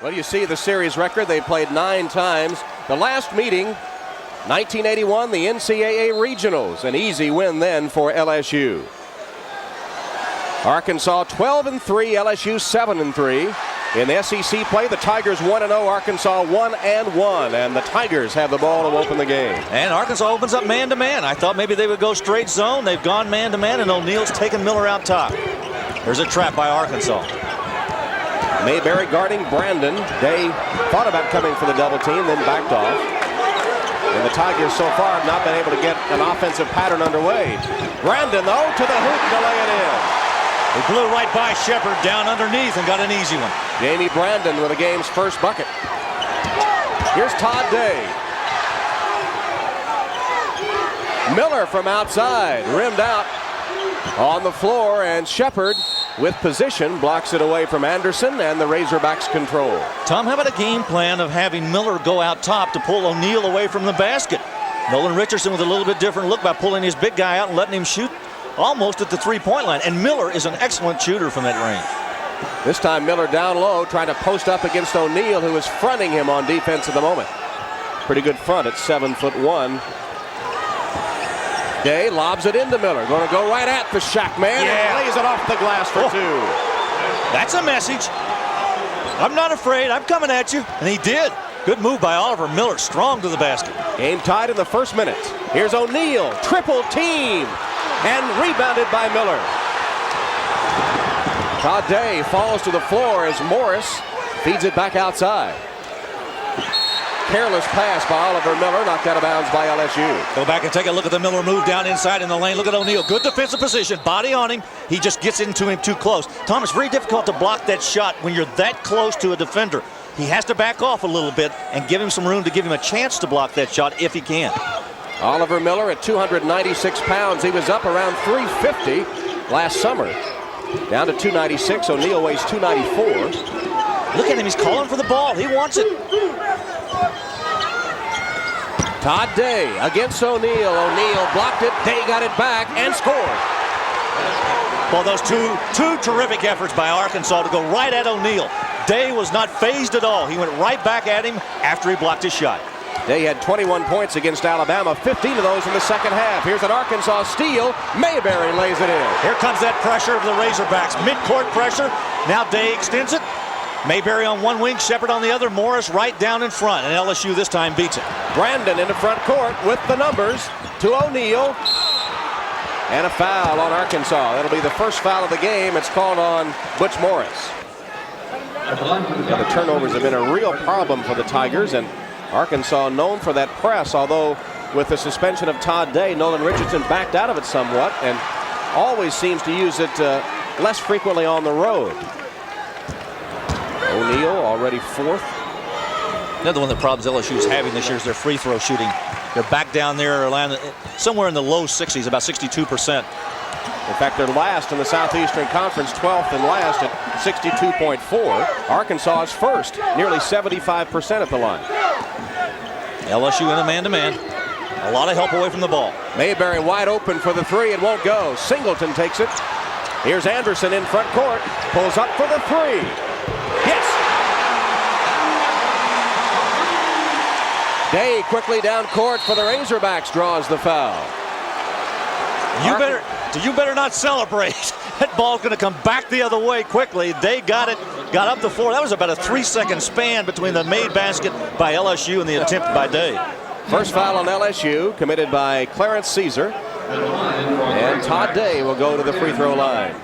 Well, you see the series record. They played 9 times. The last meeting, 1981, the NCAA Regionals. An easy win then for LSU. Arkansas 12-3, LSU 7-3. In the SEC play, the Tigers 1-0, Arkansas 1-1, and the Tigers have the ball to open the game. And Arkansas opens up man-to-man. I thought maybe they would go straight zone. They've gone man-to-man, and O'Neal's taken Miller out top. There's a trap by Arkansas. Mayberry guarding Brandon. Day thought about coming for the double team, then backed off. And the Tigers so far have not been able to get an offensive pattern underway. Brandon, though, to the hoop to lay it in. He blew right by Shepard down underneath and got an easy one. Jamie Brandon with the game's first bucket. Here's Todd Day. Miller from outside, rimmed out on the floor, and Shepard with position blocks it away from Anderson, and the Razorbacks control. Tom, how about a game plan of having Miller go out top to pull O'Neal away from the basket? Nolan Richardson with a little bit different look by pulling his big guy out and letting him shoot almost at the three-point line. And Miller is an excellent shooter from that range. This time Miller down low, trying to post up against O'Neal, who is fronting him on defense at the moment. Pretty good front at 7'1". Day lobs it into Miller. Going to go right at the Shaq man and lays it off the glass for 2. That's a message. I'm not afraid. I'm coming at you. And he did. Good move by Oliver Miller. Strong to the basket. Game tied in the first minute. Here's O'Neal. Triple team. And rebounded by Miller. Todd Day falls to the floor as Morris feeds it back outside. Careless pass by Oliver Miller, knocked out of bounds by LSU. Go back and take a look at the Miller move down inside in the lane. Look at O'Neal. Good defensive position. Body on him. He just gets into him too close. Tom, it's very difficult to block that shot when you're that close to a defender. He has to back off a little bit and give him some room to give him a chance to block that shot if he can. Oliver Miller at 296 pounds. He was up around 350 last summer. Down to 296. O'Neal weighs 294. Look at him. He's calling for the ball. He wants it. Todd Day against O'Neal. O'Neal blocked it. Day got it back and scored. Well, those two terrific efforts by Arkansas to go right at O'Neal. Day was not phased at all. He went right back at him after he blocked his shot. Day had 21 points against Alabama, 15 of those in the second half. Here's an Arkansas steal. Mayberry lays it in. Here comes that pressure of the Razorbacks. Mid-court pressure. Now Day extends it. Mayberry on one wing, Shepard on the other. Morris right down in front, and LSU this time beats it. Brandon in the front court with the numbers to O'Neal. And a foul on Arkansas. That'll be the first foul of the game. It's called on Butch Morris. Now, the turnovers have been a real problem for the Tigers, and Arkansas known for that press, although with the suspension of Todd Day, Nolan Richardson backed out of it somewhat and always seems to use it less frequently on the road. O'Neal already 4th. Another one of the problems LSU is having this year is their free throw shooting. They're back down there around somewhere in the low 60s, about 62%. In fact, they're last in the Southeastern Conference, 12th and last at 62.4. Arkansas is first, nearly 75% at the line. LSU in a man-to-man. A lot of help away from the ball. Mayberry wide open for the 3. It won't go. Singleton takes it. Here's Anderson in front court. Pulls up for the 3. Yes! Day quickly down court for the Razorbacks, draws the foul. You better not celebrate. That ball's going to come back the other way quickly. Day got it, got up the floor. That was about a 3-second span between the made basket by LSU and the attempt by Day. First foul on LSU, committed by Clarence Caesar. And Todd Day will go to the free throw line.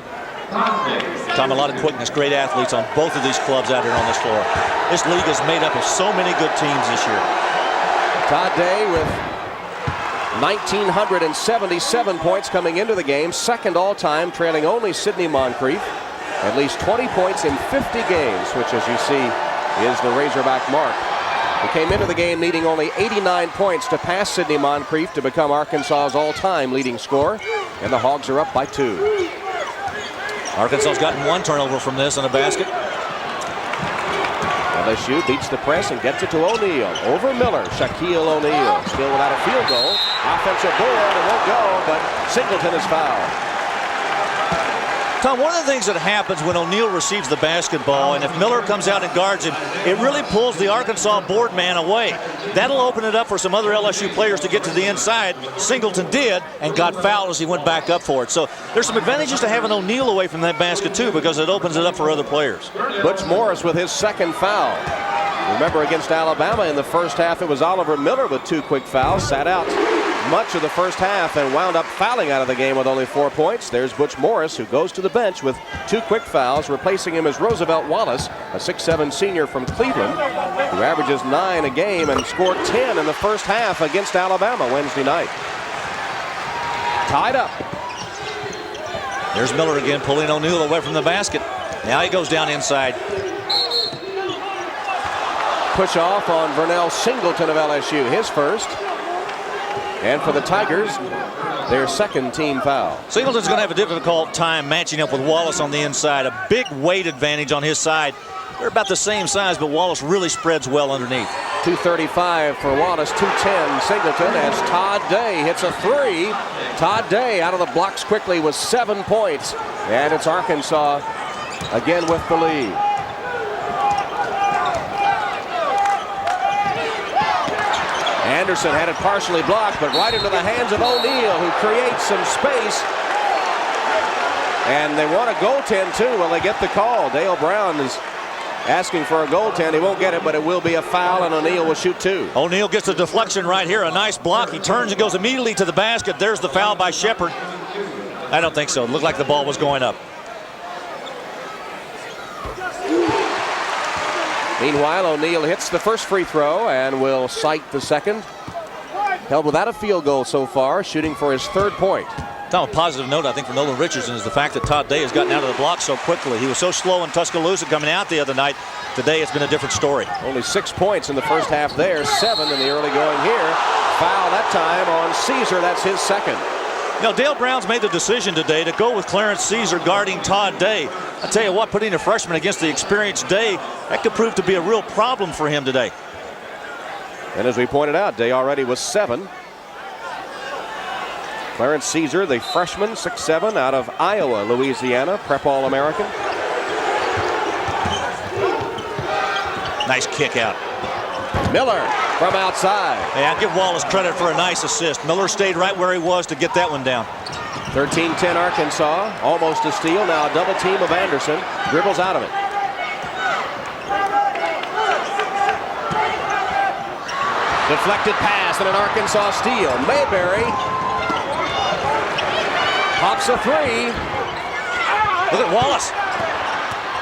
Tom, a lot of quickness, great athletes on both of these clubs out here on this floor. This league is made up of so many good teams this year. Todd Day with 1,977 points coming into the game, second all-time, trailing only Sidney Moncrief. At least 20 points in 50 games, which, as you see, is the Razorback mark. He came into the game needing only 89 points to pass Sidney Moncrief to become Arkansas's all-time leading scorer, and the Hogs are up by 2. Arkansas's gotten 1 turnover from this in a basket. LSU beats the press and gets it to O'Neal. Over Miller, Shaquille O'Neal. Still without a field goal. Offensive board, it won't go, but Singleton is fouled. Tom, one of the things that happens when O'Neal receives the basketball, and if Miller comes out and guards him, it really pulls the Arkansas board man away. That'll open it up for some other LSU players to get to the inside. Singleton did and got fouled as he went back up for it. So there's some advantages to having O'Neal away from that basket, too, because it opens it up for other players. Butch Morris with his second foul. Remember, against Alabama in the first half, it was Oliver Miller with 2 quick fouls, sat out much of the first half and wound up fouling out of the game with only 4 points. There's Butch Morris, who goes to the bench with 2 quick fouls. Replacing him is Roosevelt Wallace, a 6'7" senior from Cleveland, who averages 9 a game and scored 10 in the first half against Alabama Wednesday night. Tied up. There's Miller again, pulling O'Neal away from the basket. Now he goes down inside. Push off on Vernell Singleton of LSU, his first. And for the Tigers, their second team foul. Singleton's going to have a difficult time matching up with Wallace on the inside. A big weight advantage on his side. They're about the same size, but Wallace really spreads well underneath. 2:35 for Wallace, 2:10 Singleton as Todd Day hits a 3. Todd Day out of the blocks quickly with 7 points. And it's Arkansas again with the lead. Anderson had it partially blocked, but right into the hands of O'Neal, who creates some space. And they want a goaltend, too. Well, they get the call. Dale Brown is asking for a goaltend. He won't get it, but it will be a foul, and O'Neal will shoot 2. O'Neal gets a deflection right here. A nice block. He turns and goes immediately to the basket. There's the foul by Shepard. I don't think so. It looked like the ball was going up. Meanwhile, O'Neal hits the first free throw and will cite the second. Held without a field goal so far, shooting for his 3rd point. Tom, a positive note, I think, for Nolan Richardson is the fact that Todd Day has gotten out of the block so quickly. He was so slow in Tuscaloosa coming out the other night. Today it's been a different story. Only 6 points in the first half there, 7 in the early going here. Foul that time on Caesar, that's his second. Now, Dale Brown's made the decision today to go with Clarence Caesar guarding Todd Day. I tell you what, putting a freshman against the experienced Day, that could prove to be a real problem for him today. And as we pointed out, Day already was 7. Clarence Caesar, the freshman, 6'7", out of Iowa, Louisiana, prep All-American. Nice kick out. Miller from outside. Hey, I'll give Wallace credit for a nice assist. Miller stayed right where he was to get that one down. 13-10 Arkansas, almost a steal. Now a double team of Anderson. Dribbles out of it. Deflected pass and an Arkansas steal. Mayberry pops a 3. Look at Wallace.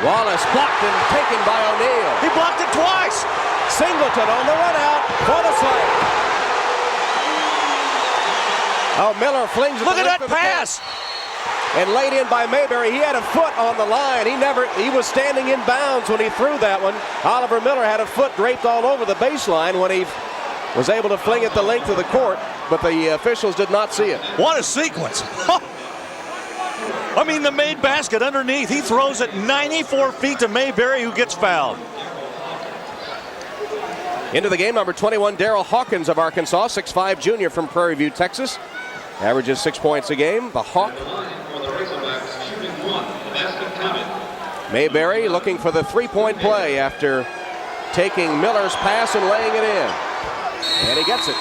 Wallace blocked and taken by O'Neal. He blocked it twice. Singleton on the run out for the slide. Oh, Miller flings it. Look at that pass. And laid in by Mayberry. He had a foot on the line. He was standing in bounds when he threw that one. Oliver Miller had a foot draped all over the baseline when he was able to fling it the length of the court, but the officials did not see it. What a sequence. I mean, the made basket underneath. He throws it 94 feet to Mayberry, who gets fouled. Into the game, number 21, Darrell Hawkins of Arkansas, 6'5" junior from Prairie View, Texas. Averages 6 points a game. The Hawk. Mayberry looking for the 3-point play after taking Miller's pass and laying it in. And he gets it.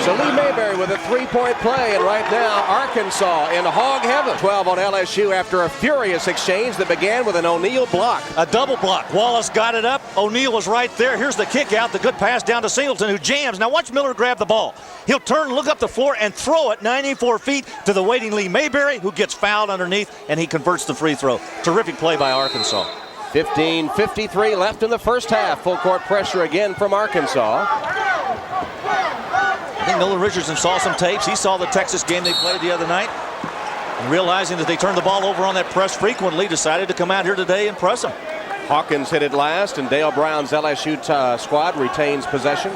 So Lee Mayberry with a 3-point play, and right now Arkansas in hog heaven. 12 on LSU after a furious exchange that began with an O'Neal block. A double block. Wallace got it up. O'Neal was right there. Here's the kick out. The good pass down to Singleton, who jams. Now watch Miller grab the ball. He'll turn, look up the floor, and throw it 94 feet to the waiting Lee Mayberry, who gets fouled underneath, and he converts the free throw. Terrific play by Arkansas. 15:53 left in the first half. Full court pressure again from Arkansas. I think Nolan Richardson saw some tapes. He saw the Texas game they played the other night. And realizing that they turned the ball over on that press frequently, decided to come out here today and press them. Hawkins hit it last, and Dale Brown's LSU squad retains possession.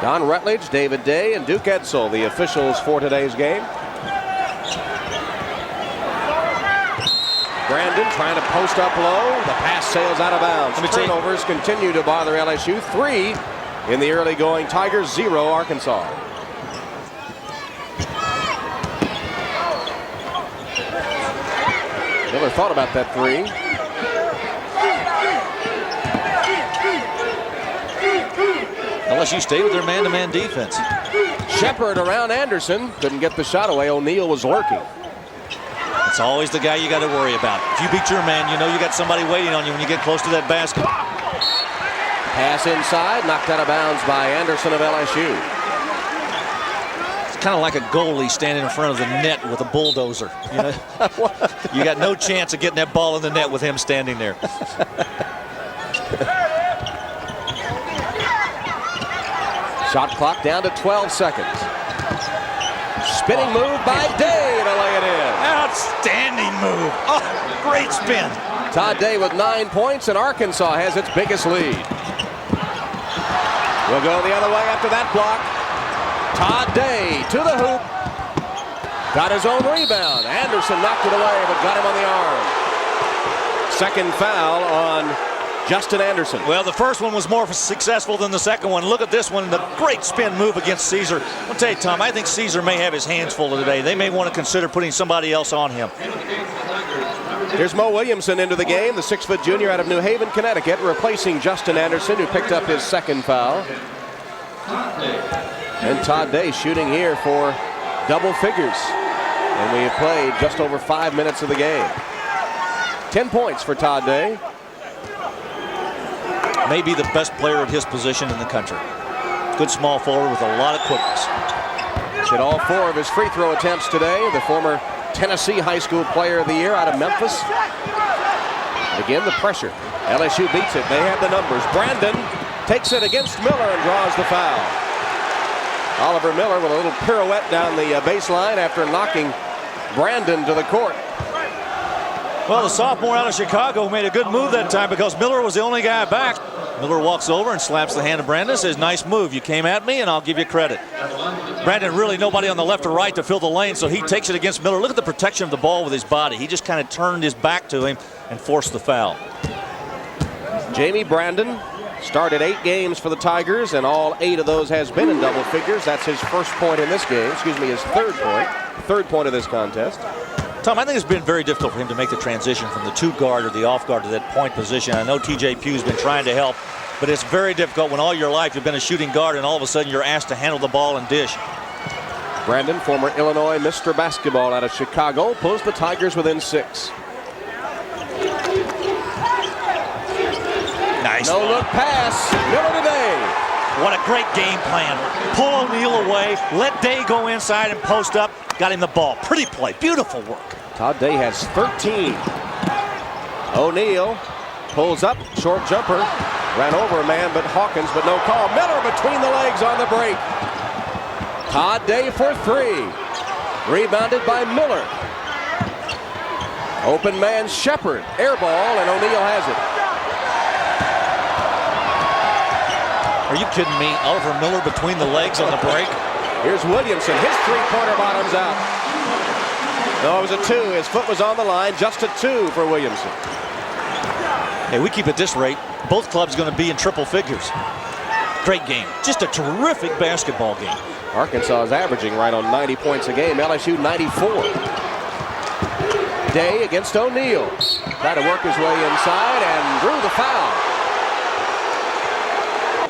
Don Rutledge, David Day, and Duke Edsel, the officials for today's game. Brandon trying to post up low. The pass sails out of bounds. Turnovers continue to bother LSU. 3 in the early going. Tigers 0, Arkansas. Miller thought about that three. LSU stayed with their man-to-man defense. Shepard around Anderson. Couldn't get the shot away. O'Neal was lurking. It's always the guy you got to worry about. If you beat your man, you know you got somebody waiting on you when you get close to that basket. Pass inside, knocked out of bounds by Anderson of LSU. It's kind of like a goalie standing in front of the net with a bulldozer. You know? You got no chance of getting that ball in the net with him standing there. Shot clock down to 12 seconds. Spinning move by Day to lay it in. Outstanding move. Oh, great spin. Todd Day with 9 points, and Arkansas has its biggest lead. We'll go the other way after that block. Todd Day to the hoop. Got his own rebound. Anderson knocked it away, but got him on the arm. Second foul on Justin Anderson. Well, the first one was more successful than the second one. Look at this one, the great spin move against Caesar. I'll tell you, Tom, I think Caesar may have his hands full today. They may want to consider putting somebody else on him. Here's Mo Williamson into the game, the 6-foot junior out of New Haven, Connecticut, replacing Justin Anderson, who picked up his second foul. And Todd Day shooting here for double figures. And we have played just over 5 minutes of the game. 10 points for Todd Day. Maybe the best player at his position in the country. Good small forward with a lot of quickness. Hit all 4 of his free throw attempts today. The former Tennessee High School Player of the Year out of Memphis. And again, the pressure. LSU beats it. They have the numbers. Brandon takes it against Miller and draws the foul. Oliver Miller with a little pirouette down the baseline after knocking Brandon to the court. Well, the sophomore out of Chicago made a good move that time because Miller was the only guy back. Miller walks over and slaps the hand of Brandon, says, nice move. You came at me, and I'll give you credit. Brandon, really nobody on the left or right to fill the lane, so he takes it against Miller. Look at the protection of the ball with his body. He just kind of turned his back to him and forced the foul. Jamie Brandon started 8 games for the Tigers, and all 8 of those has been in double figures. That's his first point in this game. Excuse me, his third point of this contest. Tom, I think it's been very difficult for him to make the transition from the 2-guard or the off-guard to that point position. I know TJ Pugh's been trying to help, but it's very difficult when all your life you've been a shooting guard and all of a sudden you're asked to handle the ball and dish. Brandon, former Illinois Mr. Basketball out of Chicago, pulls the Tigers within 6. Nice. No look pass. Miller today. What a great game plan. Pull O'Neal away, let Day go inside and post up. Got him the ball. Pretty play. Beautiful work. Todd Day has 13. O'Neal pulls up. Short jumper. Ran over a man, but Hawkins, but no call. Miller between the legs on the break. Todd Day for 3. Rebounded by Miller. Open man Shepard. Air ball, and O'Neal has it. Are you kidding me? Oliver Miller between the legs on the break. Here's Williamson. His 3-pointer bottoms out. No, it was a 2. His foot was on the line. Just a 2 for Williamson. Hey, we keep at this rate, both clubs going to be in triple figures. Great game. Just a terrific basketball game. Arkansas is averaging right on 90 points a game. LSU 94. Day against O'Neal. Tried to work his way inside and drew the foul.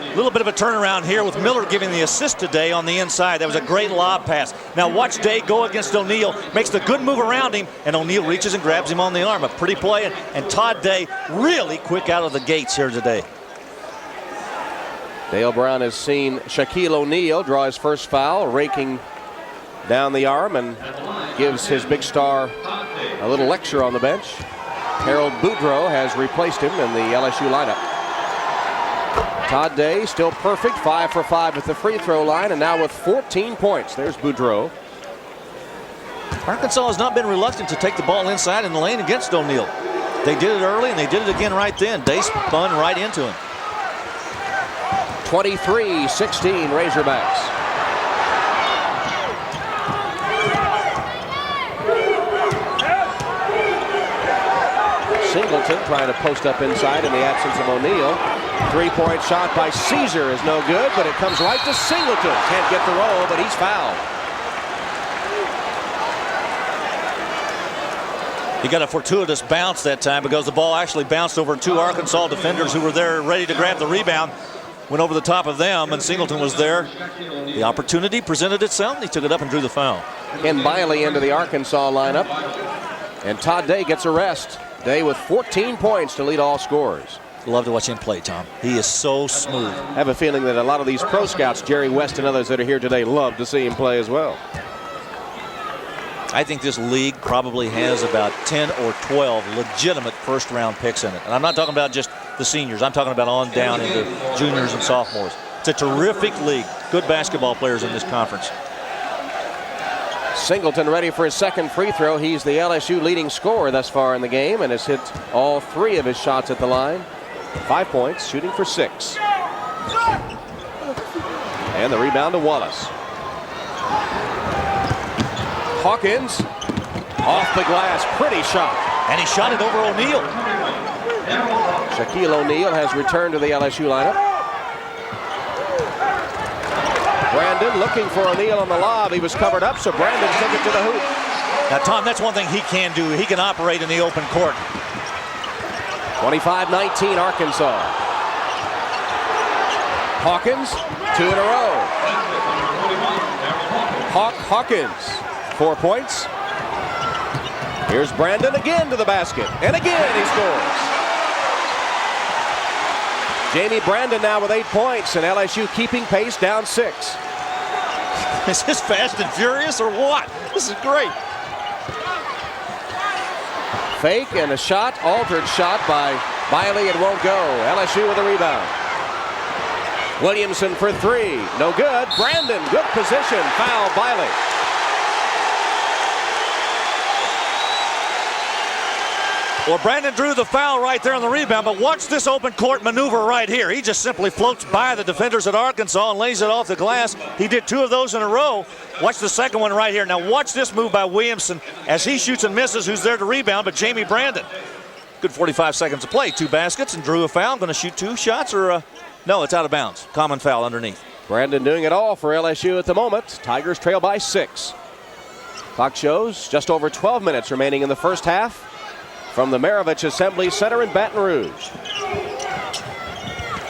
A little bit of a turnaround here with Miller giving the assist today on the inside. That was a great lob pass. Now watch Day go against O'Neal, makes the good move around him, and O'Neal reaches and grabs him on the arm. A pretty play, and Todd Day really quick out of the gates here today. Dale Brown has seen Shaquille O'Neal draw his first foul, raking down the arm, and gives his big star a little lecture on the bench. Harold Boudreaux has replaced him in the LSU lineup. Todd Day still perfect, 5 for 5 at the free throw line, and now with 14 points. There's Boudreaux. Arkansas has not been reluctant to take the ball inside in the lane against O'Neal. They did it early, and they did it again right then. Day spun right into him. 23-16 Razorbacks. Singleton trying to post up inside in the absence of O'Neal. 3-point shot by Caesar is no good, but it comes right to Singleton. Can't get the roll, but he's fouled. He got a fortuitous bounce that time because the ball actually bounced over 2 Arkansas defenders who were there ready to grab the rebound. Went over the top of them, and Singleton was there. The opportunity presented itself, and he took it up and drew the foul. Ken Biley into the Arkansas lineup. And Todd Day gets a rest. Day with 14 points to lead all scorers. Love to watch him play, Tom. He is so smooth. I have a feeling that a lot of these pro scouts, Jerry West and others that are here today, love to see him play as well. I think this league probably has about 10 or 12 legitimate first-round picks in it. And I'm not talking about just the seniors. I'm talking about on down into juniors and sophomores. It's a terrific league. Good basketball players in this conference. Singleton ready for his second free throw. He's the LSU leading scorer thus far in the game and has hit all 3 of his shots at the line. 5 points, shooting for 6. And the rebound to Wallace. Hawkins off the glass, pretty shot. And he shot it over O'Neal. Shaquille O'Neal has returned to the LSU lineup. Brandon looking for O'Neal on the lob. He was covered up, so Brandon took it to the hoop. Now, Tom, that's one thing he can do. He can operate in the open court. 25-19 Arkansas. Hawkins, 2 in a row. Hawkins, 4 points. Here's Brandon again to the basket. And again he scores. Jamie Brandon now with 8 points, and LSU keeping pace down 6. Is this fast and furious or what? This is great. Fake and a shot, altered shot by Biley. It won't go. LSU with a rebound. Williamson for 3. No good. Brandon, good position. Foul, Biley. Well, Brandon drew the foul right there on the rebound, but watch this open court maneuver right here. He just simply floats by the defenders at Arkansas and lays it off the glass. He did 2 of those in a row. Watch the second one right here. Now watch this move by Williamson as he shoots and misses. Who's there to rebound but Jamie Brandon. Good 45 seconds of play. 2 baskets and drew a foul. Going to shoot 2 shots or no, it's out of bounds. Common foul underneath. Brandon doing it all for LSU at the moment. Tigers trail by 6. Clock shows just over 12 minutes remaining in the first half. From the Maravich Assembly Center in Baton Rouge.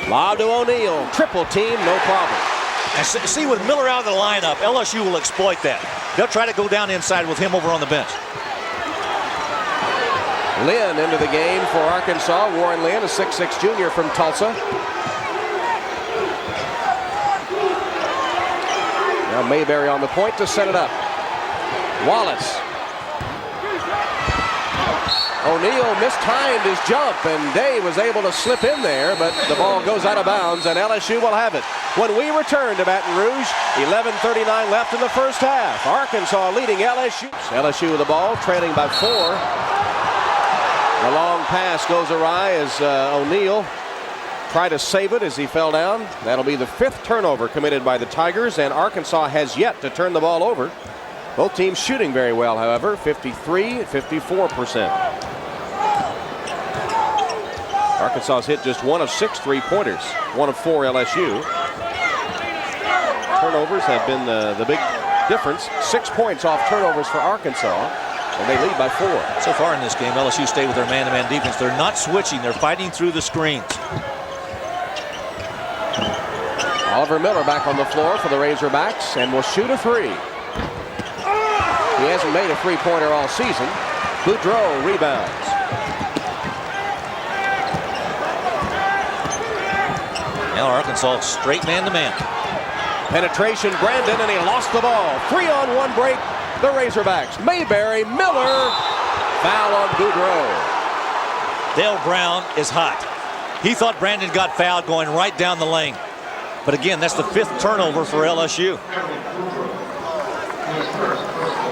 Lob to O'Neal. Triple team, no problem. And see, with Miller out of the lineup, LSU will exploit that. They'll try to go down inside with him over on the bench. Lynn into the game for Arkansas. Warren Lynn, a 6'6" junior from Tulsa. Now Mayberry on the point to set it up. Wallace. O'Neal mistimed his jump, and Day was able to slip in there, but the ball goes out of bounds, and LSU will have it. When we return to Baton Rouge, 11:39 left in the first half. Arkansas leading LSU. LSU with the ball, trailing by 4. The long pass goes awry as O'Neal tried to save it as he fell down. That'll be the 5th turnover committed by the Tigers, and Arkansas has yet to turn the ball over. Both teams shooting very well, however, 53% and 54%. Arkansas's hit just 1 of 6 3-pointers, 1 of 4 LSU. Turnovers have been the big difference. 6 points off turnovers for Arkansas, and they lead by 4. So far in this game, LSU stayed with their man-to-man defense. They're not switching. They're fighting through the screens. Oliver Miller back on the floor for the Razorbacks and will shoot a 3. He hasn't made a 3-pointer all season. Boudreau rebounds. Now Arkansas straight man-to-man. Penetration, Brandon, and he lost the ball. 3-on-1 break, the Razorbacks. Mayberry, Miller, foul on Boudreau. Dale Brown is hot. He thought Brandon got fouled going right down the lane. But again, that's the 5th turnover for LSU.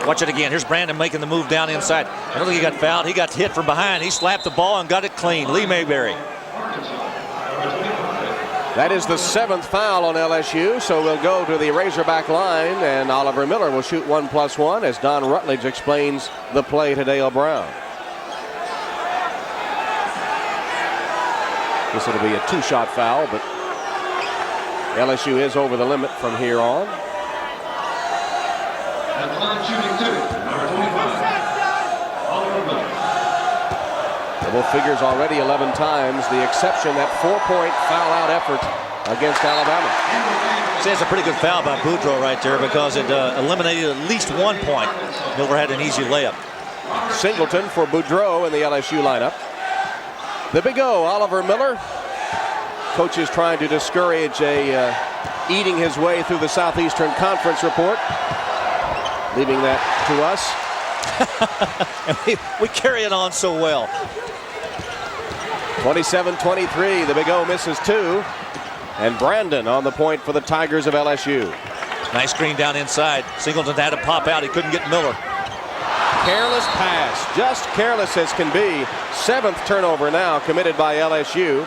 Watch it again. Here's Brandon making the move down inside. I don't think he got fouled. He got hit from behind. He slapped the ball and got it clean. Lee Mayberry. That is the 7th foul on LSU, so we'll go to the Razorback line, and Oliver Miller will shoot 1+1 as Don Rutledge explains the play to Dale Brown. This will be a 2-shot foul, but LSU is over the limit from here on. Double figures already 11 times. The exception, that 4-point foul out effort against Alabama. See, it's a pretty good foul by Boudreaux right there because it eliminated at least 1 point. Miller had an easy layup. Singleton for Boudreaux in the LSU lineup. The Big O, Oliver Miller. Coach is trying to discourage a eating his way through the Southeastern Conference report, leaving that to us. And we carry it on so well. 27-23, the Big O misses 2. And Brandon on the point for the Tigers of LSU. Nice screen down inside. Singleton had to pop out. He couldn't get Miller. Careless pass, just careless as can be. 7th turnover now committed by LSU.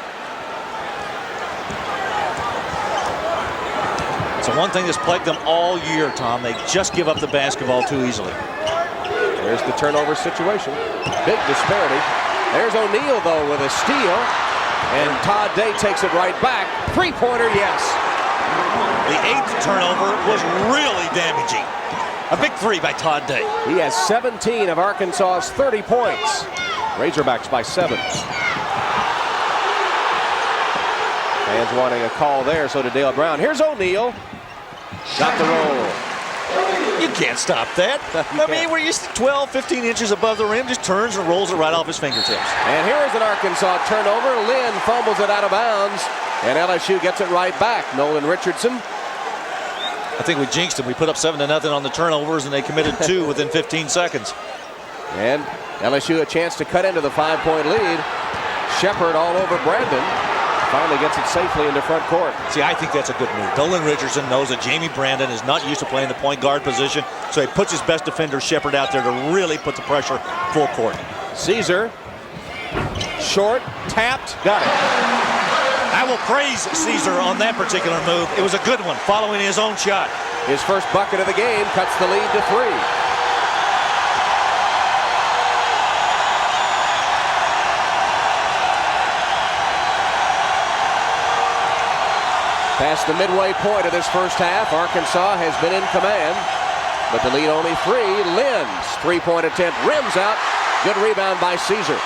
So one thing that's plagued them all year, Tom, they just give up the basketball too easily. There's the turnover situation. Big disparity. There's O'Neal, though, with a steal. And Todd Day takes it right back. 3-pointer, yes. The 8th turnover was really damaging. A big 3 by Todd Day. He has 17 of Arkansas's 30 points. Razorbacks by 7. Fans wanting a call there, so did Dale Brown. Here's O'Neal. Got the roll. You can't stop that. I mean, we're used to 12, 15 inches above the rim, just turns and rolls it right off his fingertips. And here is an Arkansas turnover. Lynn fumbles it out of bounds, and LSU gets it right back. Nolan Richardson. I think we jinxed them. We put up 7-0 on the turnovers, and they committed 2 within 15 seconds. And LSU a chance to cut into the 5-point lead. Shepard all over Brandon. Finally gets it safely into front court. See, I think that's a good move. Nolan Richardson knows that Jamie Brandon is not used to playing the point guard position, so he puts his best defender, Shepard, out there to really put the pressure full court. Caesar, short, tapped, got it. I will praise Caesar on that particular move. It was a good one, following his own shot. His first bucket of the game cuts the lead to 3. Past the midway point of this first half, Arkansas has been in command, but the lead only 3. Lynn's 3-point attempt rims out. Good rebound by Caesar.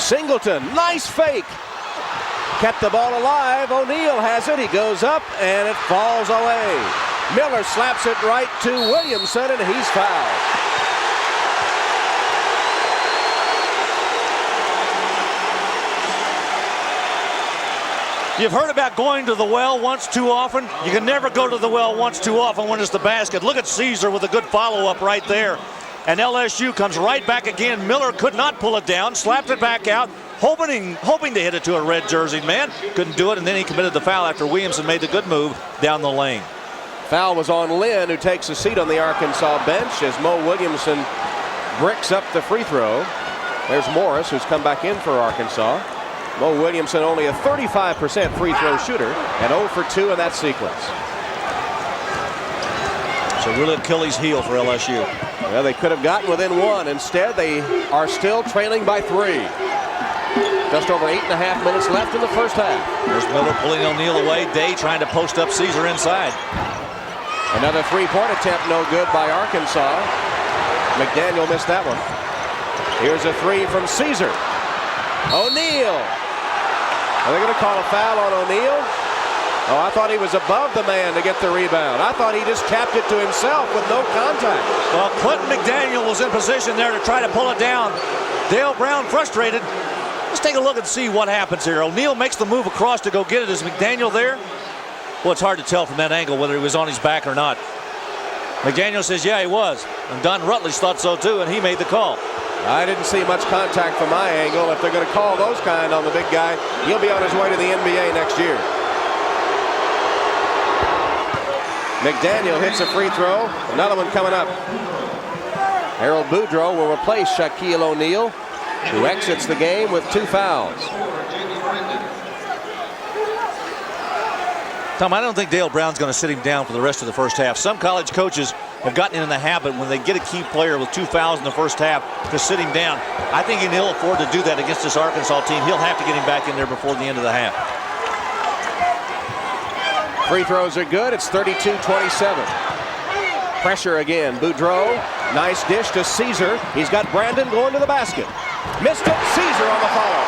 Singleton, nice fake. Kept the ball alive. O'Neal has it. He goes up, and it falls away. Miller slaps it right to Williamson, and he's fouled. You've heard about going to the well once too often. You can never go to the well once too often when it's the basket. Look at Caesar with a good follow-up right there. And LSU comes right back again. Miller could not pull it down, slapped it back out, hoping to hit it to a red-jerseyed man. Couldn't do it, and then he committed the foul after Williamson made the good move down the lane. Foul was on Lynn, who takes a seat on the Arkansas bench as Mo Williamson bricks up the free throw. There's Morris, who's come back in for Arkansas. Mo Williamson only a 35% free throw shooter and 0 for 2 in that sequence. So really Achilles heel for LSU. Well, they could have gotten within 1. Instead, they are still trailing by 3. Just over 8.5 minutes left in the first half. There's Miller pulling O'Neal away. Day trying to post up Caesar inside. Another 3-point attempt, no good by Arkansas. McDaniel missed that one. Here's a 3 from Caesar. O'Neal. Are they going to call a foul on O'Neal? Oh, I thought he was above the man to get the rebound. I thought he just tapped it to himself with no contact. Well, Clinton McDaniel was in position there to try to pull it down. Dale Brown frustrated. Let's take a look and see what happens here. O'Neal makes the move across to go get it. Is McDaniel there? Well, it's hard to tell from that angle whether he was on his back or not. McDaniel says, yeah, he was. And Don Rutledge thought so too, and he made the call. I didn't see much contact from my angle. If they're going to call those kind on the big guy, he'll be on his way to the NBA next year. McDaniel hits a free throw. Another one coming up. Harold Boudreaux will replace Shaquille O'Neal, who exits the game with 2 fouls. Tom, I don't think Dale Brown's going to sit him down for the rest of the first half. Some college coaches have gotten in the habit when they get a key player with 2 fouls in the first half to sit him down. I think he'll afford to do that against this Arkansas team. He'll have to get him back in there before the end of the half. Free throws are good. It's 32-27. Pressure again. Boudreaux. Nice dish to Caesar. He's got Brandon going to the basket. Missed it. Caesar on the follow.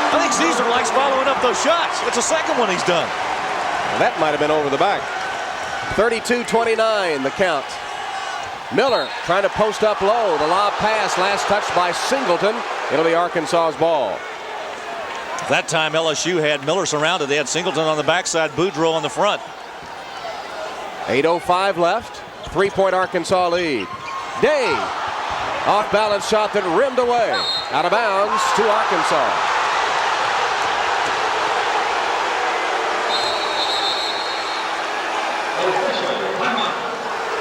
I think Caesar likes following up those shots. It's the second one he's done. Well, that might have been over the back. 32-29 the count. Miller trying to post up low. The lob pass, last touch by Singleton. It'll be Arkansas's ball. That time LSU had Miller surrounded. They had Singleton on the backside, Boudreaux on the front. 8:05 left. 3-point Arkansas lead. Day. Off balance shot that rimmed away. Out of bounds to Arkansas.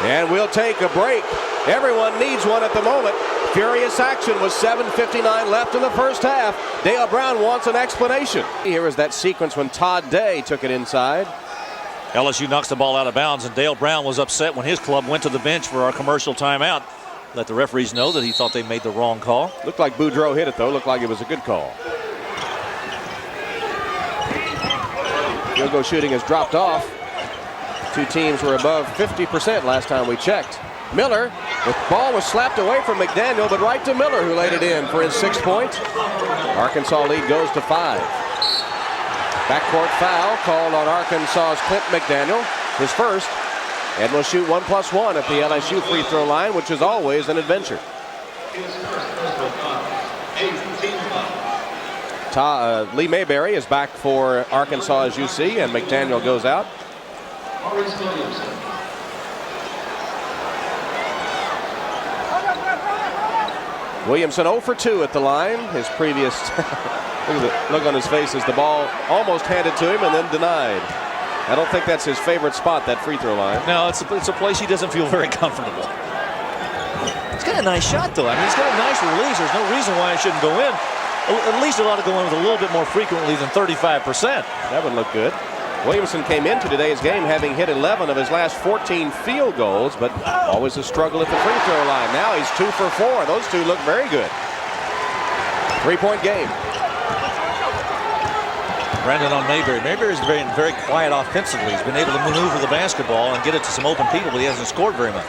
And we'll take a break. Everyone needs one at the moment. Furious action with 7:59 left in the first half. Dale Brown wants an explanation. Here is that sequence when Todd Day took it inside. LSU knocks the ball out of bounds, and Dale Brown was upset when his club went to the bench for our commercial timeout. Let the referees know that he thought they made the wrong call. Looked like Boudreaux hit it, though. Looked like it was a good call. Field goal shooting has dropped off. Two teams were above 50% last time we checked. Miller, the ball was slapped away from McDaniel, but right to Miller, who laid it in for his 6th point. Arkansas lead goes to 5. Backcourt foul called on Arkansas's Clint McDaniel, his first, and will shoot 1+1 at the LSU free throw line, which is always an adventure. Lee Mayberry is back for Arkansas, as you see, and McDaniel goes out. Williamson 0 for 2 at the line. His previous look at the look on his face as the ball almost handed to him and then denied. I don't think that's his favorite spot, that free throw line. No, it's a place he doesn't feel very comfortable. It's got a nice shot, though. I mean, he's got a nice release. There's no reason why it shouldn't go in. At least it ought to go in with a little bit more frequently than 35%. That would look good. Williamson came into today's game having hit 11 of his last 14 field goals, but always a struggle at the free throw line. Now he's 2 for 4. Those two look very good. 3-point game. Brandon on Mayberry. Mayberry's been very quiet offensively. He's been able to maneuver the basketball and get it to some open people, but he hasn't scored very much.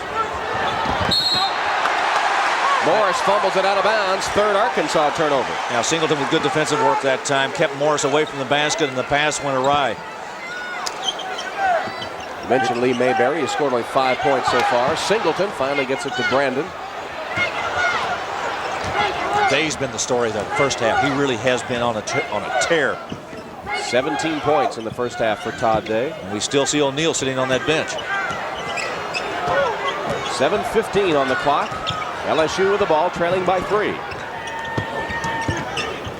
Morris fumbles it out of bounds. 3rd Arkansas turnover. Now Singleton with good defensive work that time kept Morris away from the basket, and the pass went awry. Mentioned Lee Mayberry. He scored only 5 points so far. Singleton finally gets it to Brandon. Day's been the story of the first half. He really has been on a tear. 17 points in the first half for Todd Day. And we still see O'Neal sitting on that bench. 7:15 on the clock. LSU with the ball, trailing by 3.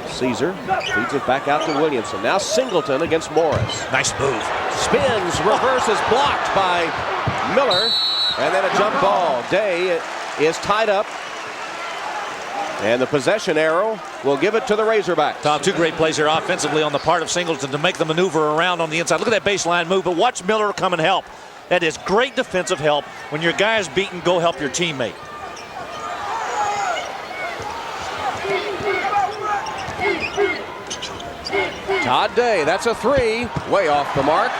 Caesar feeds it back out to Williamson. Now Singleton against Morris. Nice move. Spins, reverses, blocked by Miller, and then a jump ball. Day is tied up, and the possession arrow will give it to the Razorbacks. Tom, 2 great plays here offensively on the part of Singleton to make the maneuver around on the inside. Look at that baseline move, but watch Miller come and help. That is great defensive help. When your guy is beaten, go help your teammate. Todd Day, that's a 3, way off the mark.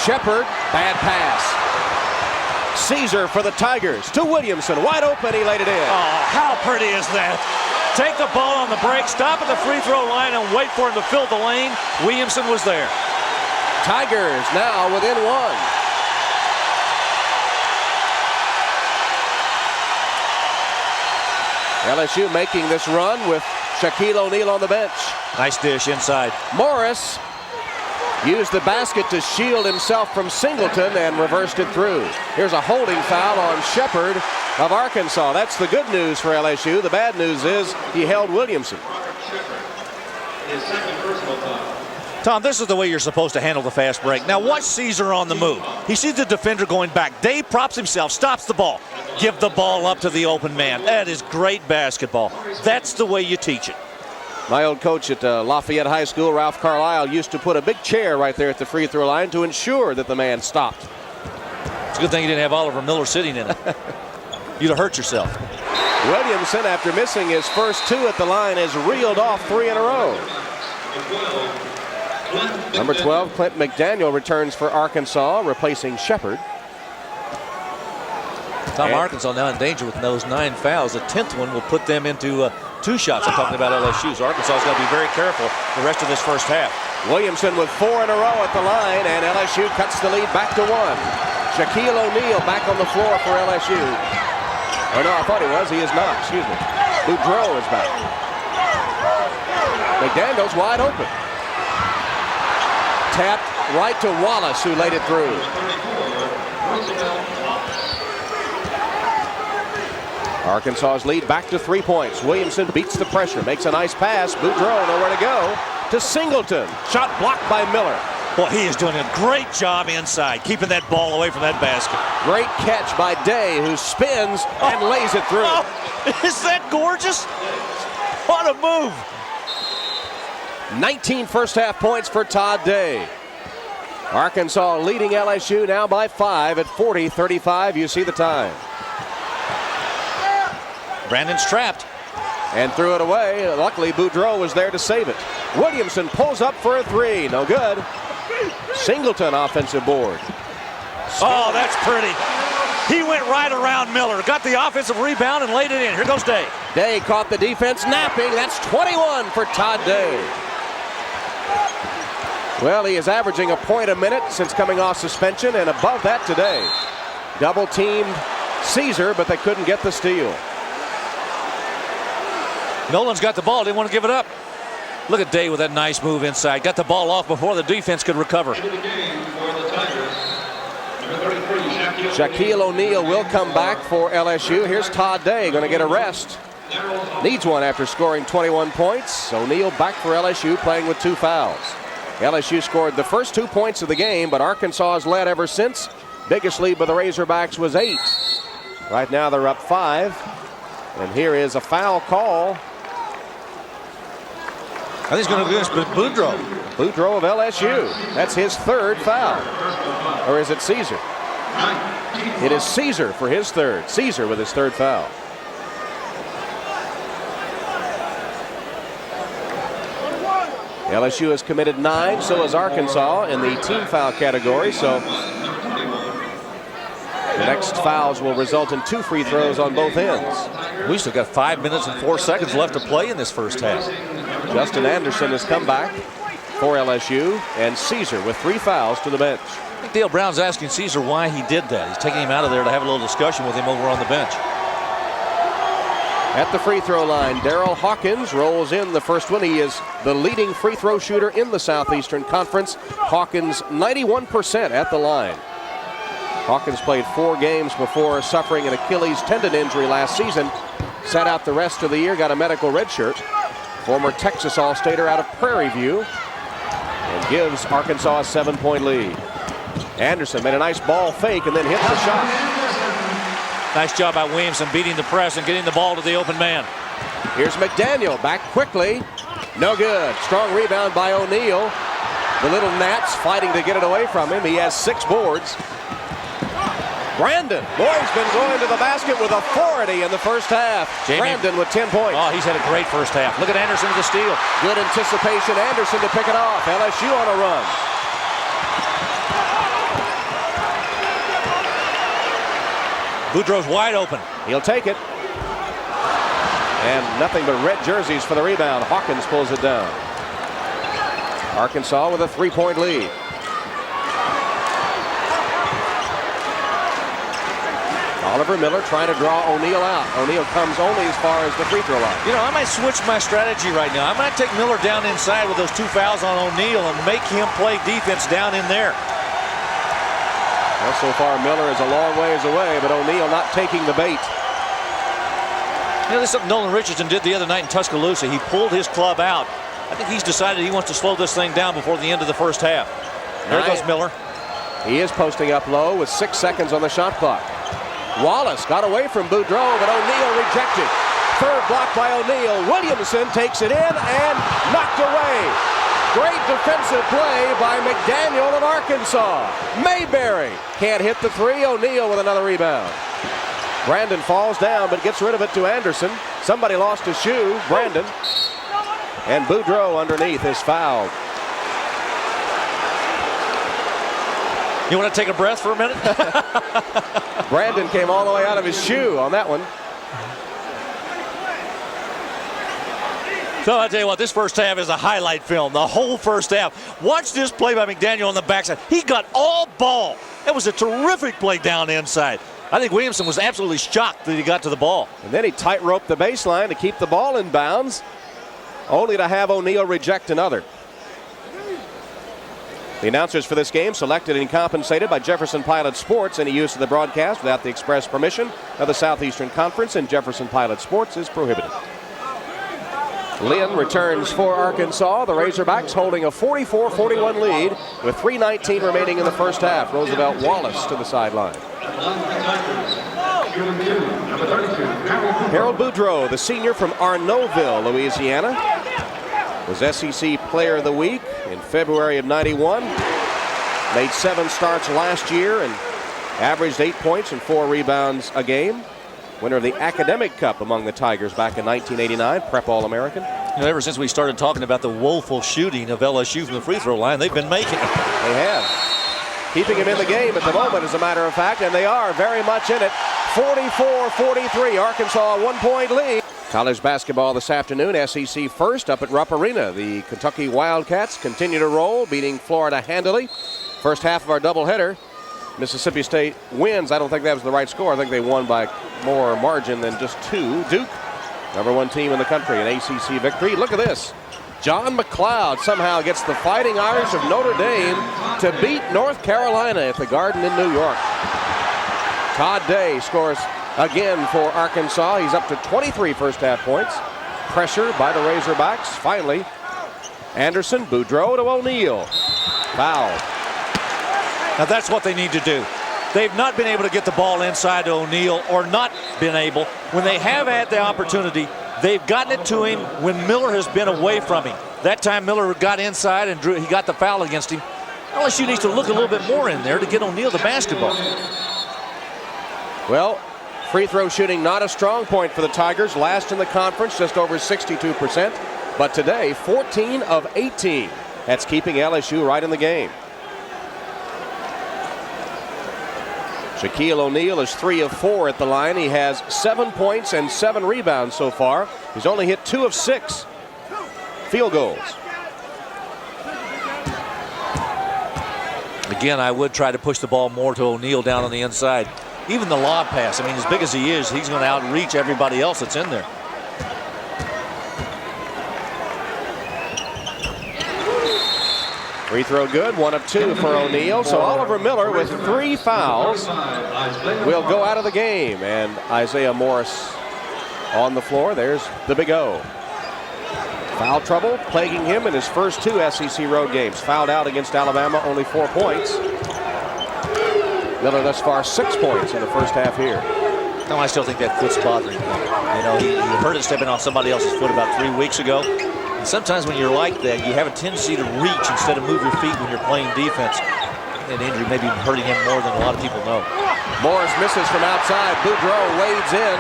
Shepard, bad pass. Caesar for the Tigers to Williamson, wide open, he laid it in. Oh, how pretty is that? Take the ball on the break, stop at the free throw line and wait for him to fill the lane. Williamson was there. Tigers now within 1. LSU making this run with Shaquille O'Neal on the bench. Nice dish inside. Morris used the basket to shield himself from Singleton and reversed it through. Here's a holding foul on Shepard of Arkansas. That's the good news for LSU. The bad news is he held Williamson. Tom, this is the way you're supposed to handle the fast break. Now watch Caesar on the move. He sees the defender going back. Dave props himself, stops the ball. Give the ball up to the open man. That is great basketball. That's the way you teach it. My old coach at Lafayette High School, Ralph Carlisle, used to put a big chair right there at the free throw line to ensure that the man stopped. It's a good thing you didn't have Oliver Miller sitting in it. You'd have hurt yourself. Williamson, after missing his first 2 at the line, has reeled off 3 in a row. Number 12, Clint McDaniel, returns for Arkansas, replacing Shepard. Tom, Arkansas now in danger with those 9 fouls. The 10th one will put them into 2 shots. I'm talking about LSU. So Arkansas has got to be very careful the rest of this first half. Williamson with 4 in a row at the line, and LSU cuts the lead back to 1. Shaquille O'Neal back on the floor for LSU. Oh no, I thought he was. He is not. Excuse me. Boudreaux is back. McDaniel's wide open. Tapped right to Wallace, who laid it through. Arkansas's lead back to 3 points. Williamson beats the pressure, makes a nice pass. Boudreaux nowhere to go to Singleton. Shot blocked by Miller. Well, he is doing a great job inside, keeping that ball away from that basket. Great catch by Day, who spins and lays it through. Oh, is that gorgeous? What a move. 19 first half points for Todd Day. Arkansas leading LSU now by 5 at 40-35. You see the time. Brandon's trapped. And threw it away. Luckily, Boudreaux was there to save it. Williamson pulls up for a 3. No good. Singleton offensive board. Oh, that's pretty. He went right around Miller. Got the offensive rebound and laid it in. Here goes Day. Day caught the defense napping. That's 21 for Todd Day. Well, he is averaging a point a minute since coming off suspension, and above that today. Double teamed Caesar, but they couldn't get the steal. Nolan's got the ball, didn't want to give it up. Look at Day with that nice move inside. Got the ball off before the defense could recover. Shaquille O'Neal will come back for LSU. Here's Todd Day, going to get a rest. Needs one after scoring 21 points. O'Neal back for LSU, playing with 2 fouls. LSU scored the first 2 points of the game, but Arkansas has led ever since. Biggest lead by the Razorbacks was 8. Right now they're up 5. And here is a foul call. I think he's going to do this with Boudreaux. Boudreaux of LSU. That's his 3rd foul. Or is it Caesar? It is Caesar for his 3rd. Caesar with his 3rd foul. LSU has committed 9, so has Arkansas in the team foul category. So the next fouls will result in 2 free throws on both ends. We still got 5 minutes and 4 seconds left to play in this first half. Justin Anderson has come back for LSU, and Caesar with 3 fouls to the bench. I think Dale Brown's asking Caesar why he did that. He's taking him out of there to have a little discussion with him over on the bench. At the free throw line, Darrell Hawkins rolls in the first one. He is the leading free throw shooter in the Southeastern Conference. Hawkins 91% at the line. Hawkins played 4 games before suffering an Achilles tendon injury last season. Sat out the rest of the year, got a medical red shirt. Former Texas All-Stater out of Prairie View. And gives Arkansas a 7-point lead. Anderson made a nice ball fake and then hit the shot. Nice job by Williamson beating the press and getting the ball to the open man. Here's McDaniel back quickly. No good. Strong rebound by O'Neal. The little Nats fighting to get it away from him. He has 6 boards. Brandon, boy's been going to the basket with authority in the first half. Brandon with 10 points. Oh, he's had a great first half. Look at Anderson with the steal. Good anticipation. Anderson to pick it off. LSU on a run. Boudreaux's wide open. He'll take it. And nothing but red jerseys for the rebound. Hawkins pulls it down. Arkansas with a 3-point lead. Oliver Miller trying to draw O'Neal out. O'Neal comes only as far as the free throw line. You know, I might switch my strategy right now. I might take Miller down inside with those 2 fouls on O'Neal and make him play defense down in there. Well, so far Miller is a long ways away, but O'Neal not taking the bait. You know, this is something Nolan Richardson did the other night in Tuscaloosa. He pulled his club out. I think he's decided he wants to slow this thing down before the end of the first half. There goes Miller. He is posting up low with 6 seconds on the shot clock. Wallace got away from Boudreaux, but O'Neal rejected. 3rd block by O'Neal. Williamson takes it in and knocked away. Great defensive play by McDaniel of Arkansas. Mayberry can't hit the 3. O'Neal with another rebound. Brandon falls down but gets rid of it to Anderson. Somebody lost his shoe. Brandon. And Boudreaux underneath is fouled. You want to take a breath for a minute? Brandon came all the way out of his shoe on that one. So I tell you what, this first half is a highlight film. The whole first half. Watch this play by McDaniel on the backside. He got all ball. That was a terrific play down the inside. I think Williamson was absolutely shocked that he got to the ball. And then he tight-roped the baseline to keep the ball in bounds, only to have O'Neal reject another. The announcers for this game selected and compensated by Jefferson Pilot Sports. Any use of the broadcast without the express permission of the Southeastern Conference and Jefferson Pilot Sports is prohibited. Lynn returns for Arkansas. The Razorbacks holding a 44-41 lead with 3:19 remaining in the first half. Roosevelt Wallace to the sideline. Harold Boudreaux, the senior from Arnaudville, Louisiana, was SEC Player of the Week in February of '91. Made 7 starts last year and averaged 8 points and 4 rebounds a game. Winner of the Academic Cup among the Tigers back in 1989, Prep All-American. You know, ever since we started talking about the woeful shooting of LSU from the free throw line, they've been making it. They have. Keeping him in the game at the moment, as a matter of fact, and they are very much in it. 44-43, Arkansas a 1-point lead. College basketball this afternoon, SEC first up at Rupp Arena. The Kentucky Wildcats continue to roll, beating Florida handily. First half of our doubleheader. Mississippi State wins. I don't think that was the right score. I think they won by more margin than just 2. Duke, #1 team in the country, an ACC victory. Look at this. John McLeod somehow gets the Fighting Irish of Notre Dame to beat North Carolina at the Garden in New York. Todd Day scores again for Arkansas. He's up to 23 first half points. Pressure by the Razorbacks. Finally, Anderson, Boudreaux to O'Neal. Foul. Now that's what they need to do. They've not been able to get the ball inside to O'Neal, or not been able. When they have had the opportunity, they've gotten it to him when Miller has been away from him. That time Miller got inside and he got the foul against him. LSU needs to look a little bit more in there to get O'Neal the basketball. Well, free throw shooting not a strong point for the Tigers. Last in the conference, just over 62%. But today, 14 of 18. That's keeping LSU right in the game. Shaquille O'Neal is 3 of 4 at the line. He has 7 points and 7 rebounds so far. He's only hit 2 of 6 field goals. Again, I would try to push the ball more to O'Neal down on the inside. Even the lob pass, I mean, as big as he is, he's going to outreach everybody else that's in there. Free throw good, 1 of 2 for O'Neal. So Oliver Miller with 3 fouls will go out of the game. And Isaiah Morris on the floor. There's the big O. Foul trouble plaguing him in his first 2 SEC road games. Fouled out against Alabama, only 4 points. Miller thus far 6 points in the first half here. No, I still think that foot's bothering him. You know, he hurt it stepping on somebody else's foot about 3 weeks ago. And sometimes when you're like that, you have a tendency to reach instead of move your feet when you're playing defense. And injury may be hurting him more than a lot of people know. Morris misses from outside. Boudreaux wades in.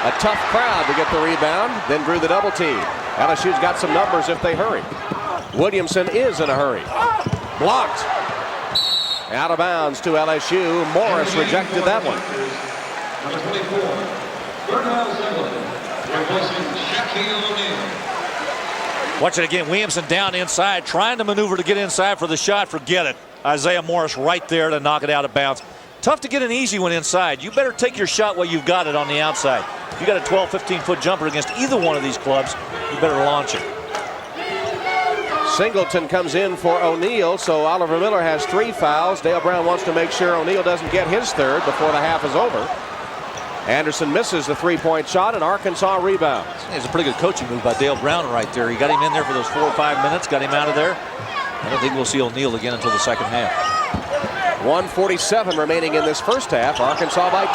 A tough crowd to get the rebound, then drew the double team. LSU's got some numbers if they hurry. Williamson is in a hurry. Blocked. Out of bounds to LSU. Morris rejected that one. Number 24, replacing Shaquille. Watch it again. Williamson down inside, trying to maneuver to get inside for the shot. Forget it. Isaiah Morris right there to knock it out of bounds. Tough to get an easy one inside. You better take your shot while you've got it on the outside. If you got a 12, 15-foot jumper against either one of these clubs, you better launch it. Singleton comes in for O'Neal, so Oliver Miller has 3 fouls. Dale Brown wants to make sure O'Neal doesn't get his 3rd before the half is over. Anderson misses the 3-point shot, and Arkansas rebounds. It's a pretty good coaching move by Dale Brown right there. He got him in there for those 4 or 5 minutes, got him out of there. I don't think we'll see O'Neal again until the second half. 1:47 remaining in this first half. Arkansas by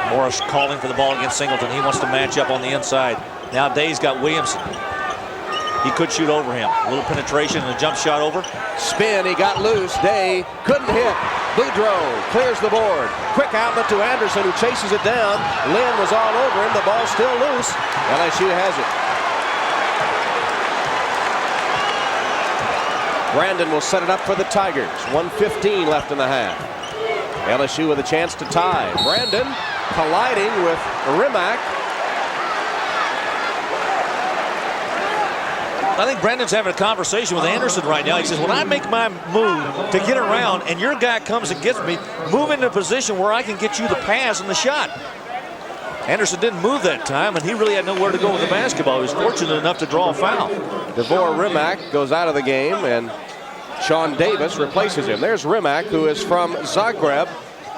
2. Morris calling for the ball against Singleton. He wants to match up on the inside. Now Day's got Williamson. He could shoot over him. A little penetration and a jump shot over. Spin, he got loose. Day couldn't hit. Boudreaux clears the board. Quick outlet to Anderson, who chases it down. Lynn was all over him. The ball's still loose. LSU has it. Brandon will set it up for the Tigers. 1:15 left in the half. LSU with a chance to tie. Brandon colliding with Rimac. I think Brandon's having a conversation with Anderson right now. He says, when I make my move to get around and your guy comes and gets me, move into a position where I can get you the pass and the shot. Anderson didn't move that time, and he really had nowhere to go with the basketball. He was fortunate enough to draw a foul. DeVore Rimac goes out of the game, and Sean Davis replaces him. There's Rimac, who is from Zagreb,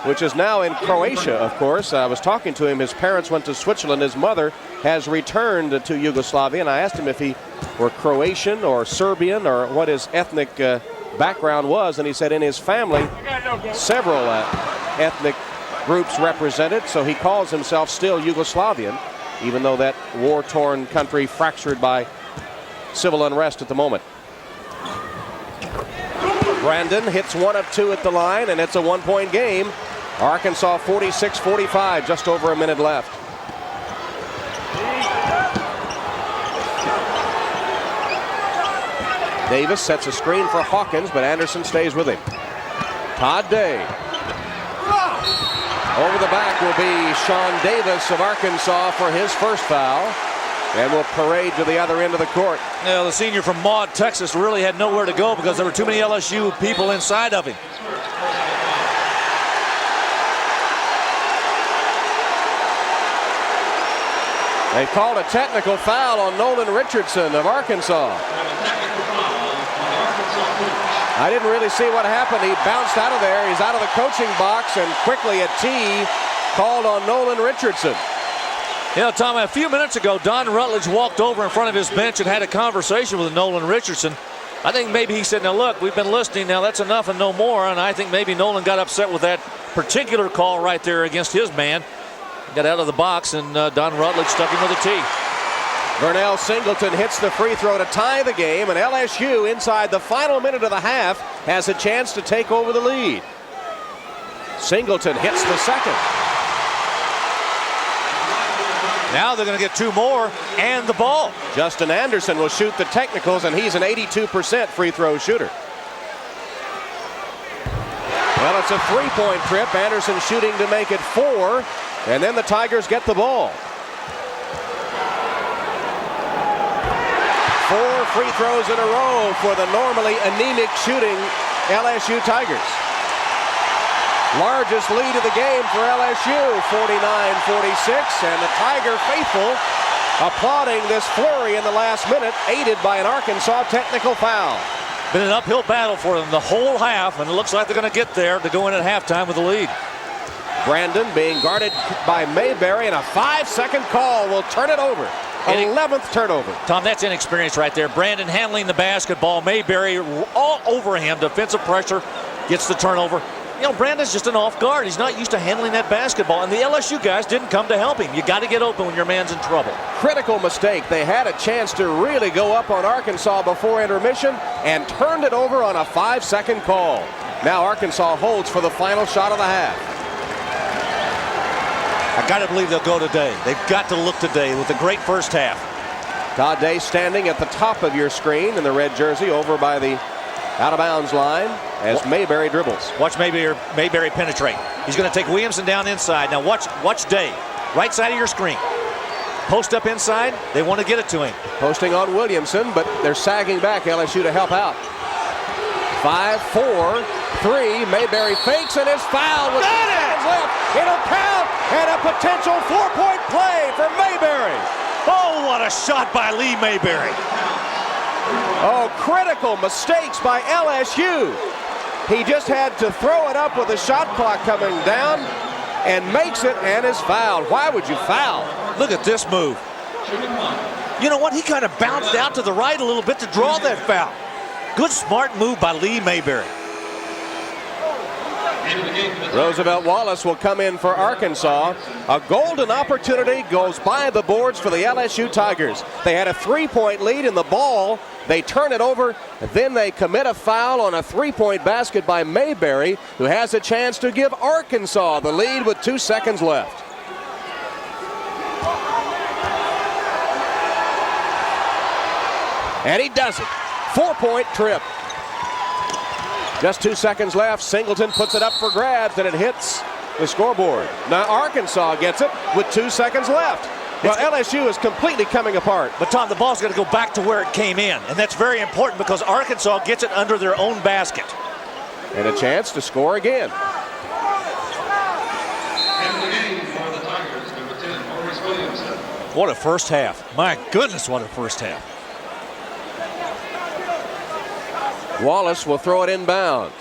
which is now in Croatia, of course. I was talking to him. His parents went to Switzerland. His mother has returned to Yugoslavia, and I asked him if he were Croatian or Serbian or what his ethnic background was, and he said in his family several ethnic groups represented, so he calls himself still Yugoslavian, even though that war-torn country fractured by civil unrest at the moment. Brandon hits 1 of 2 at the line, and it's a 1-point game. Arkansas 46-45, just over a minute left. Davis sets a screen for Hawkins, but Anderson stays with him. Todd Day. Over the back will be Sean Davis of Arkansas for his first foul, and will parade to the other end of the court. Yeah, the senior from Maud, Texas really had nowhere to go because there were too many LSU people inside of him. They called a technical foul on Nolan Richardson of Arkansas. I didn't really see what happened. He bounced out of there. He's out of the coaching box, and quickly a tee called on Nolan Richardson. You know, Tom, a few minutes ago, Don Rutledge walked over in front of his bench and had a conversation with Nolan Richardson. I think maybe he said, now look, we've been listening, now that's enough and no more. And I think maybe Nolan got upset with that particular call right there against his man. Got out of the box, and Don Rutledge stuck him with a tee. Vernell Singleton hits the free throw to tie the game, and LSU inside the final minute of the half has a chance to take over the lead. Singleton hits the second. Now they're going to get 2 more and the ball. Justin Anderson will shoot the technicals, and he's an 82% free throw shooter. Well, it's a 3-point trip. Anderson shooting to make it 4, and then the Tigers get the ball. 4 free throws in a row for the normally anemic shooting LSU Tigers. Largest lead of the game for LSU, 49-46, and the Tiger faithful applauding this flurry in the last minute, aided by an Arkansas technical foul. Been an uphill battle for them the whole half, and it looks like they're going to get there to go in at halftime with the lead. Brandon being guarded by Mayberry, and a 5-second call will turn it over. 11th turnover. Tom, that's inexperience right there. Brandon handling the basketball. Mayberry all over him. Defensive pressure. Gets the turnover. You know, Brandon's just an off guard. He's not used to handling that basketball. And the LSU guys didn't come to help him. You got to get open when your man's in trouble. Critical mistake. They had a chance to really go up on Arkansas before intermission and turned it over on a 5-second call. Now Arkansas holds for the final shot of the half. I got to believe they'll go today. They've got to look today with a great first half. Todd Day standing at the top of your screen in the red jersey over by the out-of-bounds line as Mayberry dribbles. Watch Mayberry penetrate. He's going to take Williamson down inside. Now watch Day. Right side of your screen. Post up inside. They want to get it to him. Posting on Williamson, but they're sagging back LSU to help out. 5-4-3. Mayberry fakes and is fouled with 2 seconds left. It'll count, and a potential 4-point play for Mayberry. Oh, what a shot by Lee Mayberry. Oh, critical mistakes by LSU. He just had to throw it up with the shot clock coming down and makes it and is fouled. Why would you foul? Look at this move. You know what? He kind of bounced out to the right a little bit to draw that foul. Good, smart move by Lee Mayberry. Roosevelt Wallace will come in for Arkansas. A golden opportunity goes by the boards for the LSU Tigers. They had a 3-point lead in the ball. They turn it over. Then they commit a foul on a 3-point basket by Mayberry, who has a chance to give Arkansas the lead with 2 seconds left. And he does it. 4-point trip. Just 2 seconds left. Singleton puts it up for grabs, and it hits the scoreboard. Now Arkansas gets it with 2 seconds left. Well, LSU is completely coming apart. But Tom, the ball's got to go back to where it came in, and that's very important because Arkansas gets it under their own basket. And a chance to score again. And the game for the Tigers, number 10, Maurice Williamson. What a first half. My goodness, what a first half. Wallace will throw it inbounds.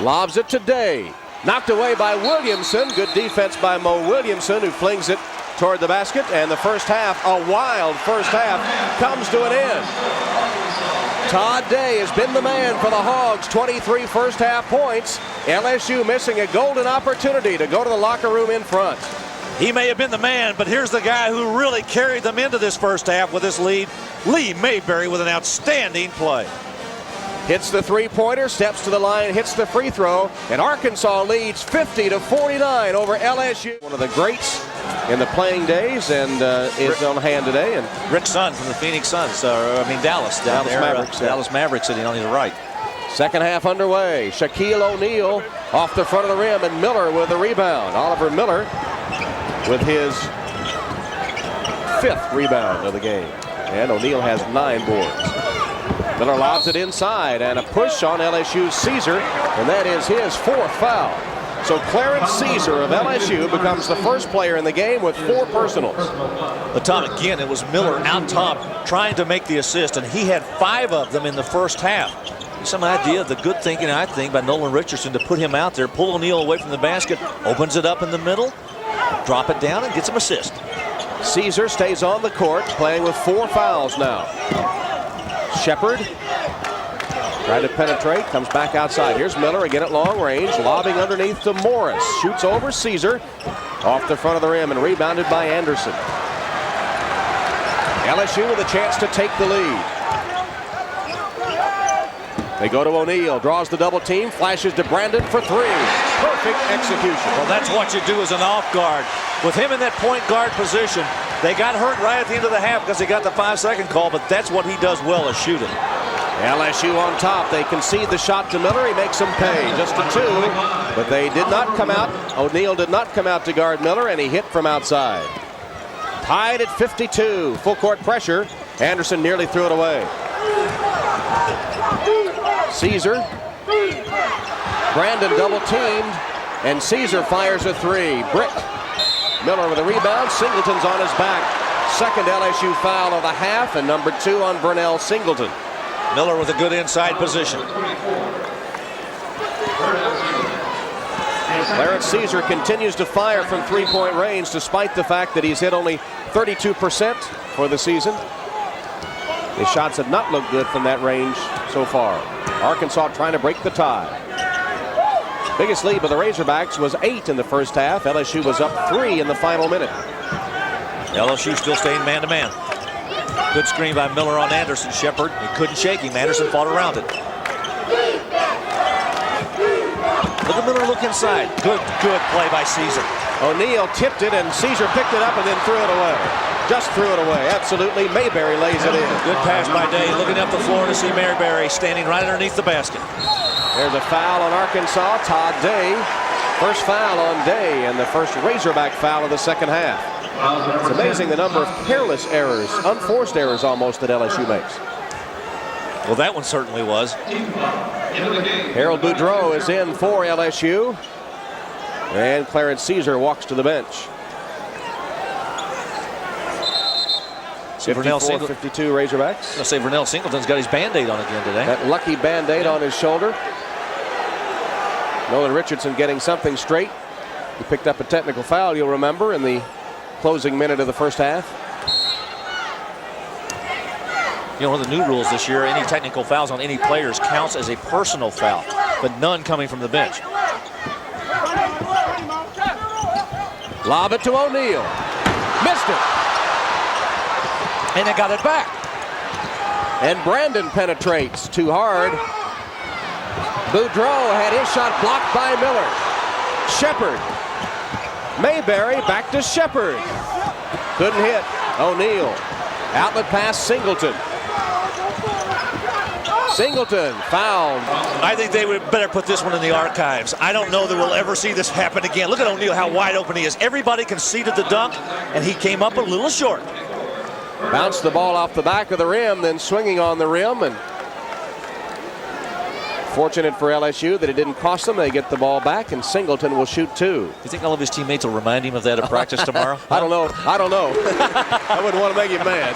Lobs it to Day. Knocked away by Williamson. Good defense by Mo Williamson, who flings it toward the basket. And the first half, a wild first half, comes to an end. Todd Day has been the man for the Hogs. 23 first half points. LSU missing a golden opportunity to go to the locker room in front. He may have been the man, but here's the guy who really carried them into this first half with this lead. Lee Mayberry with an outstanding play. Hits the three-pointer, steps to the line, hits the free throw, and Arkansas leads 50-49 over LSU. One of the greats in the playing days, and is on hand today. And Rick Sun from the Phoenix Suns, Dallas Mavericks. Dallas Mavericks sitting on his right. Second half underway. Shaquille O'Neal off the front of the rim, and Miller with the rebound. Oliver Miller with his 5th rebound of the game. And O'Neal has 9 boards. Miller lobs it inside, and a push on LSU's Caesar, and that is his 4th foul. So Clarence Caesar of LSU becomes the first player in the game with 4 personals. But Tom, again, it was Miller out top trying to make the assist, and he had 5 of them in the first half. Some idea of the good thinking, I think, by Nolan Richardson to put him out there, pull O'Neal away from the basket, opens it up in the middle, drop it down, and gets him assist. Caesar stays on the court, playing with 4 fouls now. Shepard trying to penetrate, comes back outside. Here's Miller again at long range, lobbing underneath to Morris. Shoots over Caesar, off the front of the rim, and rebounded by Anderson. LSU with a chance to take the lead. They go to O'Neal, draws the double team, flashes to Brandon for 3. Perfect execution. Well, that's what you do as an off guard. With him in that point guard position, they got hurt right at the end of the half because they got the 5-second call, but that's what he does well, is shooting. LSU on top. They concede the shot to Miller. He makes them pay. Just a 2, but they did not come out. O'Neal did not come out to guard Miller, and he hit from outside. Tied at 52. Full court pressure. Anderson nearly threw it away. Caesar. Brandon double teamed, and Caesar fires a 3. Brick. Miller with a rebound. Singleton's on his back. Second LSU foul of the half, and number 2 on Burnell Singleton. Miller with a good inside position. Clarence Caesar continues to fire from 3-point range despite the fact that he's hit only 32% for the season. His shots have not looked good from that range so far. Arkansas trying to break the tie. Biggest lead by the Razorbacks was 8 in the first half. LSU was up 3 in the final minute. LSU still staying man-to-man. Good screen by Miller on Anderson. Shepard, he couldn't shake him. Anderson fought around it. Look at Miller look inside. Good play by Caesar. O'Neal tipped it, and Caesar picked it up and then threw it away. Just threw it away. Absolutely. Mayberry lays it in. Good pass by Day. Looking up the floor to see Mayberry standing right underneath the basket. There's a foul on Arkansas. Todd Day. First foul on Day, and the first Razorback foul of the second half. It's amazing the number of careless errors, unforced errors almost, that LSU makes. Well, that one certainly was. Harold Boudreau is in for LSU. And Clarence Caesar walks to the bench. 54-52 Razorbacks. I'll say Vernell Singleton's got his Band-Aid on again today. That lucky Band-Aid on his shoulder. Nolan Richardson getting something straight. He picked up a technical foul, you'll remember, in the closing minute of the first half. You know, one of the new rules this year, any technical fouls on any players counts as a personal foul, but none coming from the bench. Lob it to O'Neal. Missed it. And they got it back. And Brandon penetrates too hard. Boudreau had his shot blocked by Miller. Shepard. Mayberry back to Shepard. Couldn't hit. O'Neal. Outlet pass Singleton. Singleton fouled. I think they would better put this one in the archives. I don't know that we'll ever see this happen again. Look at O'Neal, how wide open he is. Everybody conceded the dunk, and he came up a little short. Bounced the ball off the back of the rim, then swinging on the rim, and fortunate for LSU that it didn't cost them. They get the ball back, and Singleton will shoot 2. You think all of his teammates will remind him of that at practice tomorrow? I don't know. I wouldn't want to make him mad.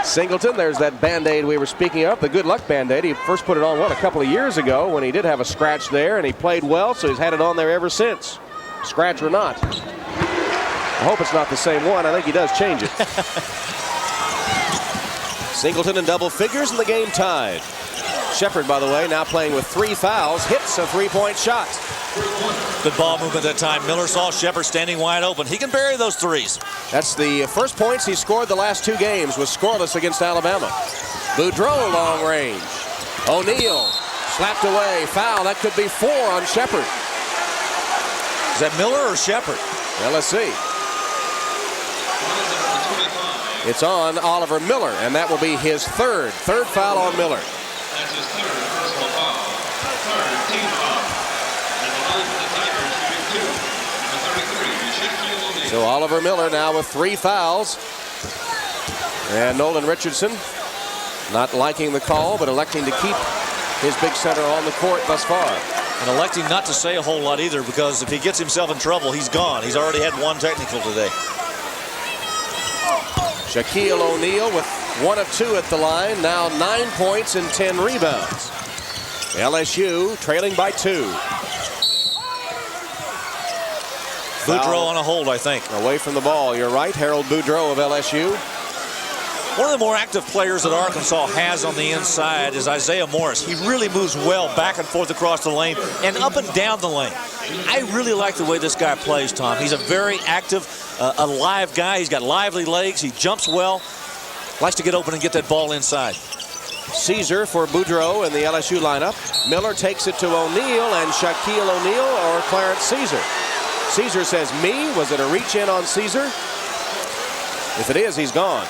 Singleton, there's that Band-Aid we were speaking of, the good luck Band-Aid. He first put it on, a couple of years ago when he did have a scratch there, and he played well, so he's had it on there ever since, scratch or not. I hope it's not the same one. I think he does change it. Singleton in double figures, and the game tied. Sheppard, by the way, now playing with 3 fouls, hits a 3-point shot. Good ball movement that time. Miller saw Sheppard standing wide open. He can bury those threes. That's the first points he scored the last 2 games, was scoreless against Alabama. Boudreau, long range. O'Neal slapped away. Foul. That could be 4 on Sheppard. Is that Miller or Sheppard? Well, let's see. It's on Oliver Miller, and that will be his third foul on Miller. That's his third personal foul. Third team foul. And the line for the Tigers shooting 2. Number 33, Shaquille O'Neal. So Oliver Miller now with 3 fouls. And Nolan Richardson not liking the call, but electing to keep his big center on the court thus far. And electing not to say a whole lot either, because if he gets himself in trouble, he's gone. He's already had 1 technical today. Shaquille O'Neal with 1 of 2 at the line. Now 9 points and 10 rebounds. LSU trailing by 2. Boudreau on a hold, I think. Away from the ball. You're right. Harold Boudreau of LSU. One of the more active players that Arkansas has on the inside is Isaiah Morris. He really moves well back and forth across the lane and up and down the lane. I really like the way this guy plays, Tom. He's a very active, alive guy. He's got lively legs. He jumps well. Likes to get open and get that ball inside. Caesar for Boudreau in the LSU lineup. Miller takes it to O'Neal, and Shaquille O'Neal or Clarence Caesar. Caesar says me. Was it a reach in on Caesar? If it is, he's gone.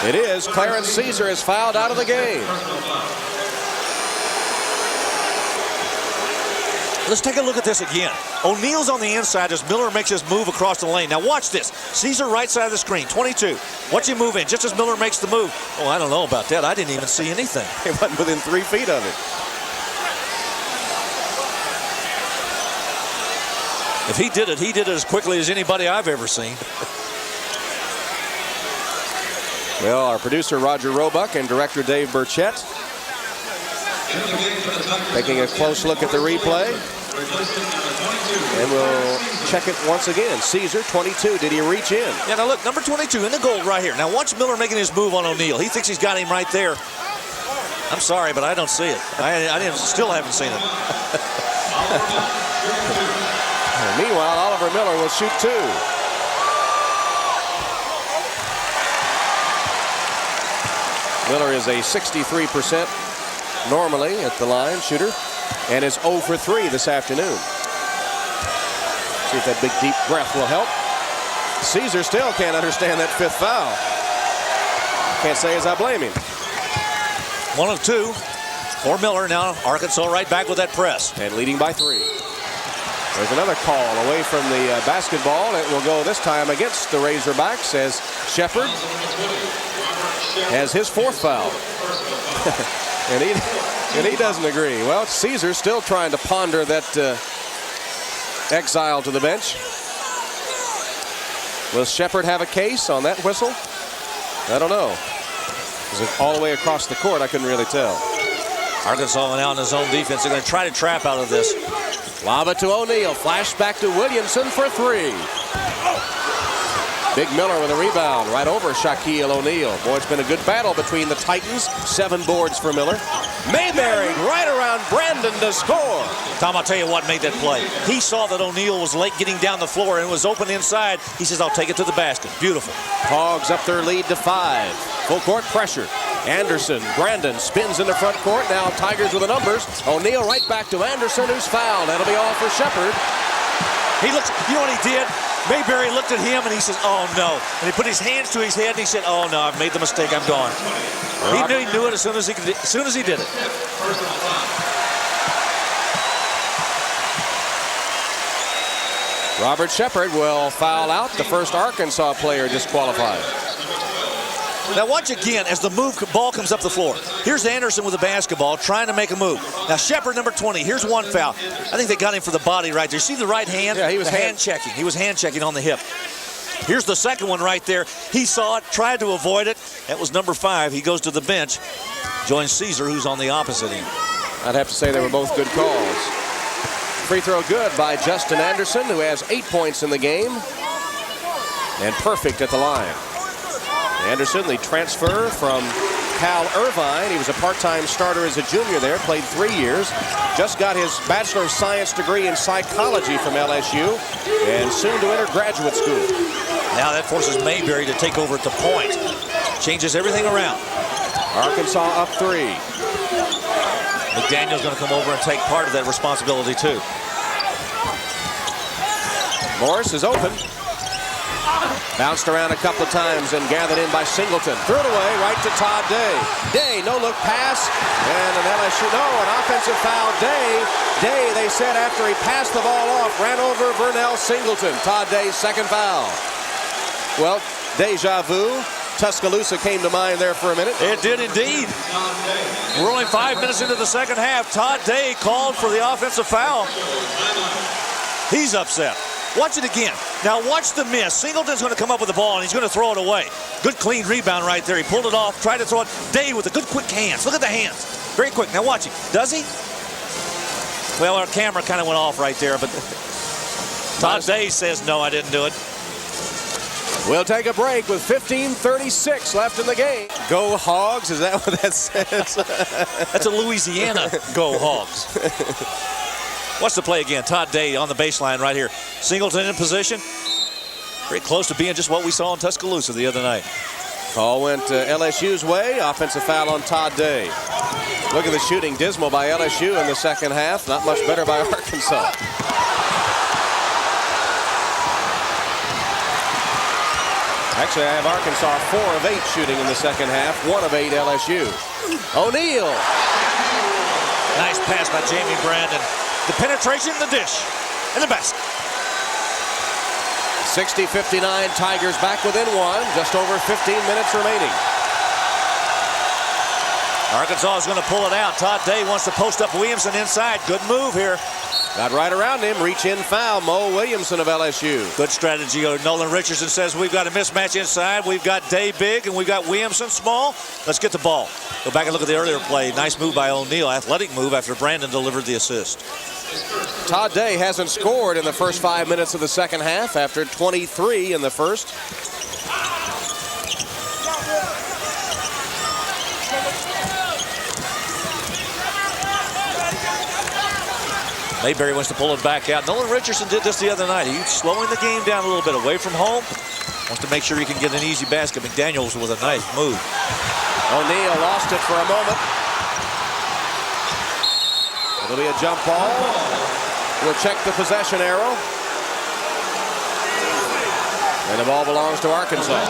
It is. Clarence Caesar is fouled out of the game. Let's take a look at this again. O'Neal's on the inside as Miller makes his move across the lane. Now watch this. Caesar right side of the screen, 22. Watch him move in just as Miller makes the move. Oh, I don't know about that. I didn't even see anything. He wasn't within 3 feet of it. If he did it as quickly as anybody I've ever seen. Well, our producer Roger Roebuck and director Dave Burchett taking a close look at the replay. And we'll check it once again. Caesar, 22. Did he reach in? Yeah, now look, number 22 in the goal right here. Now watch Miller making his move on O'Neal. He thinks he's got him right there. I'm sorry, but I don't see it. I still haven't seen it. Meanwhile, Oliver Miller will shoot 2. Miller is a 63% normally at the line shooter and is 0 for 3 this afternoon. See if that big deep breath will help. Caesar still can't understand that 5th foul. Can't say as I blame him. 1 of 2 for Miller. Now Arkansas right back with that press. And leading by 3. There's another call away from the basketball. It will go this time against the Razorbacks as Sheppard has his 4th foul. and he doesn't agree. Well, Caesar still trying to ponder that exile to the bench. Will Sheppard have a case on that whistle? I don't know. Is it all the way across the court? I couldn't really tell. Arkansas now in his own defense. They're going to try to trap out of this. Lob it to O'Neal. Flash back to Williamson for 3. Big Miller with a rebound right over Shaquille O'Neal. Boy, it's been a good battle between the Titans. 7 boards for Miller. Mayberry right around Brandon to score. Tom, I'll tell you what made that play. He saw that O'Neal was late getting down the floor and was open inside. He says, I'll take it to the basket. Beautiful. Hogs up their lead to 5. Full court pressure. Anderson, Brandon spins in the front court. Now Tigers with the numbers. O'Neal right back to Anderson, who's fouled. That'll be all for Sheppard. He looks, you know what he did? Mayberry looked at him and he says, oh no. And he put his hands to his head and he said, oh no, I've made the mistake, I'm gone. He knew it as soon as he did it. Robert Shepard will foul out, the first Arkansas player disqualified. Now watch again as the ball comes up the floor. Here's Anderson with the basketball trying to make a move. Now Shepard, number 20, here's one foul. I think they got him for the body right there. See the right hand? Yeah, he was hand checking. He was hand checking on the hip. Here's the second one right there. He saw it, tried to avoid it. That was number 5. He goes to the bench, joins Caesar, who's on the opposite end. I'd have to say they were both good calls. Free throw good by Justin Anderson, who has 8 points in the game. And perfect at the line. Anderson, the transfer from Cal Irvine. He was a part-time starter as a junior there, played 3 years. Just got his Bachelor of Science degree in psychology from LSU, and soon to enter graduate school. Now that forces Mayberry to take over at the point. Changes everything around. Arkansas up 3. McDaniel's going to come over and take part of that responsibility too. Morris is open. Bounced around a couple of times and gathered in by Singleton. Threw it away right to Todd Day. Day, no look pass. And an LSU, an offensive foul. Day, they said after he passed the ball off, ran over Vernell Singleton. Todd Day's second foul. Well, deja vu. Tuscaloosa came to mind there for a minute. It did indeed. We're only 5 minutes into the second half. Todd Day called for the offensive foul. He's upset. Watch it again. Now watch the miss. Singleton's going to come up with the ball and he's going to throw it away. Good clean rebound right there. He pulled it off, tried to throw it. Day with the good quick hands. Look at the hands. Very quick. Now watch him. Does he? Well, our camera kind of went off right there, but Todd Day says, no, I didn't do it. We'll take a break with 15:36 left in the game. Go Hogs, is that what that says? That's a Louisiana Go Hogs. Watch the play again. Todd Day on the baseline right here. Singleton in position. Very close to being just what we saw in Tuscaloosa the other night. Call went LSU's way. Offensive foul on Todd Day. Look at the shooting. Dismal by LSU in the second half. Not much better by Arkansas. Actually, I have Arkansas 4 of 8 shooting in the second half. 1 of 8 LSU. O'Neal. Nice pass by Jamie Brandon. The penetration, the dish, and the basket. 60-59, Tigers back within 1. Just over 15 minutes remaining. Arkansas is going to pull it out. Todd Day wants to post up Williamson inside. Good move here. Got right around him. Reach in foul. Mo Williamson of LSU. Good strategy. Nolan Richardson says we've got a mismatch inside. We've got Day big and we've got Williamson small. Let's get the ball. Go back and look at the earlier play. Nice move by O'Neal. Athletic move after Brandon delivered the assist. Todd Day hasn't scored in the first 5 minutes of the second half after 23 in the first. Mayberry wants to pull it back out. Nolan Richardson did this the other night. He's slowing the game down a little bit away from home. Wants to make sure he can get an easy basket. McDaniels with a nice move. O'Neal lost it for a moment. It'll be a jump ball. We'll check the possession arrow. And the ball belongs to Arkansas.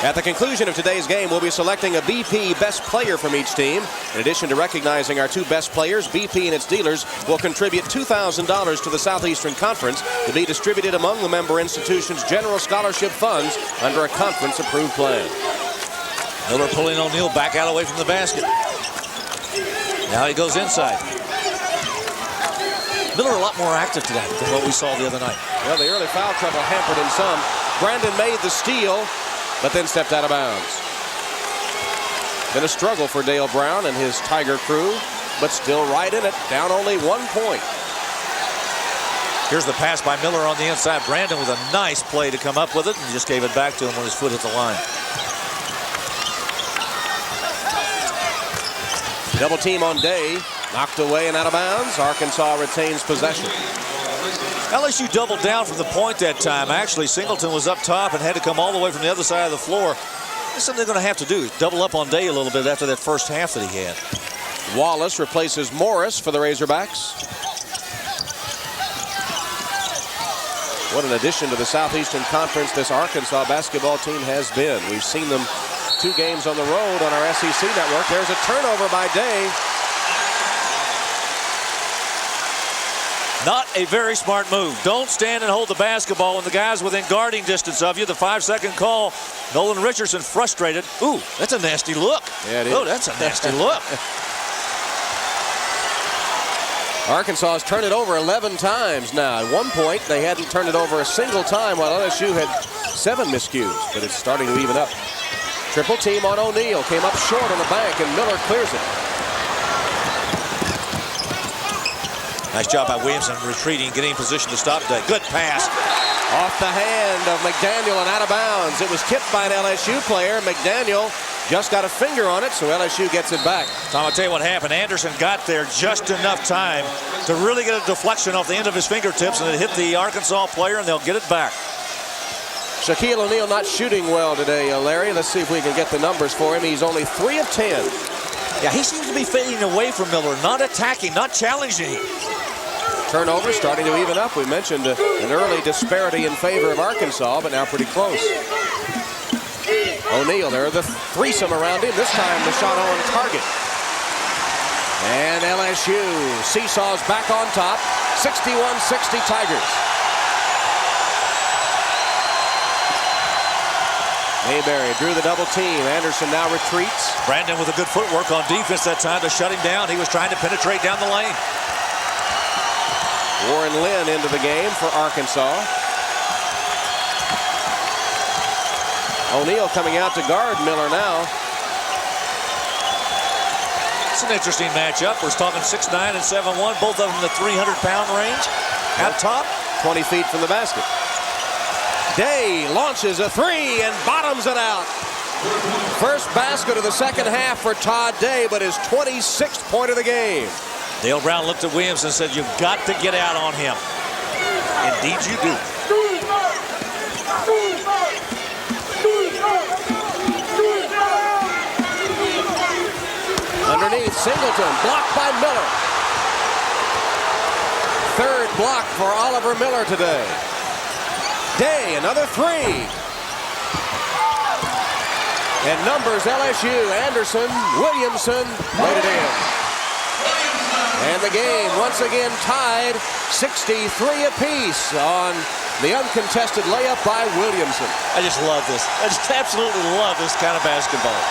At the conclusion of today's game, we'll be selecting a BP best player from each team. In addition to recognizing our 2 best players, BP and its dealers will contribute $2,000 to the Southeastern Conference to be distributed among the member institutions' general scholarship funds under a conference-approved plan. Miller pulling O'Neal back out away from the basket. Now he goes inside. Miller a lot more active today than what we saw the other night. Well, the early foul trouble hampered him some. Brandon made the steal, but then stepped out of bounds. Been a struggle for Dale Brown and his Tiger crew, but still right in it, down only 1 point. Here's the pass by Miller on the inside. Brandon with a nice play to come up with it, and just gave it back to him when his foot hit the line. Double team on Day, knocked away and out of bounds. Arkansas retains possession. LSU doubled down from the point that time. Actually, Singleton was up top and had to come all the way from the other side of the floor. That's something they're going to have to do. Double up on Day a little bit after that first half that he had. Wallace replaces Morris for the Razorbacks. What an addition to the Southeastern Conference this Arkansas basketball team has been. We've seen them 2 games on the road on our SEC network. There's a turnover by Day. Not a very smart move. Don't stand and hold the basketball when the guy's within guarding distance of you. The 5-second call. Nolan Richardson frustrated. Ooh, that's a nasty look. Yeah, it is. Oh, that's a nasty look. Arkansas has turned it over 11 times now. At one point, they hadn't turned it over a single time, while LSU had 7 miscues, but it's starting to even up. Triple team on O'Neal. Came up short on the bank, and Miller clears it. Nice job by Williamson retreating, getting in position to stop Day. Good pass. Off the hand of McDaniel and out of bounds. It was tipped by an LSU player. McDaniel just got a finger on it, so LSU gets it back. Tom, I'll tell you what happened. Anderson got there just enough time to really get a deflection off the end of his fingertips, and it hit the Arkansas player, and they'll get it back. Shaquille O'Neal not shooting well today, Larry. Let's see if we can get the numbers for him. He's only 3 of 10. Yeah, he seems to be fading away from Miller, not attacking, not challenging him. Turnover starting to even up. We mentioned an early disparity in favor of Arkansas, but now pretty close. O'Neal, there are the threesome around him. This time the shot on target. And LSU seesaws back on top. 61-60 Tigers. Mayberry drew the double team. Anderson now retreats. Brandon with a good footwork on defense that time to shut him down. He was trying to penetrate down the lane. Warren Lynn into the game for Arkansas. O'Neal coming out to guard Miller now. It's an interesting matchup. We're talking 6'9" and 7'1", both of them in the 300-pound range. Out top, 20 feet from the basket. Day launches a 3 and bottoms it out. First basket of the second half for Todd Day, but his 26th point of the game. Dale Brown looked at Williams and said, "You've got to get out on him." Indeed you do. Underneath, Singleton, blocked by Miller. Third block for Oliver Miller today. Day, another 3. And numbers LSU, Anderson, Williamson, laid it in. And the game once again tied 63 apiece on the uncontested layup by Williamson. I just love this. I just absolutely love this kind of basketball.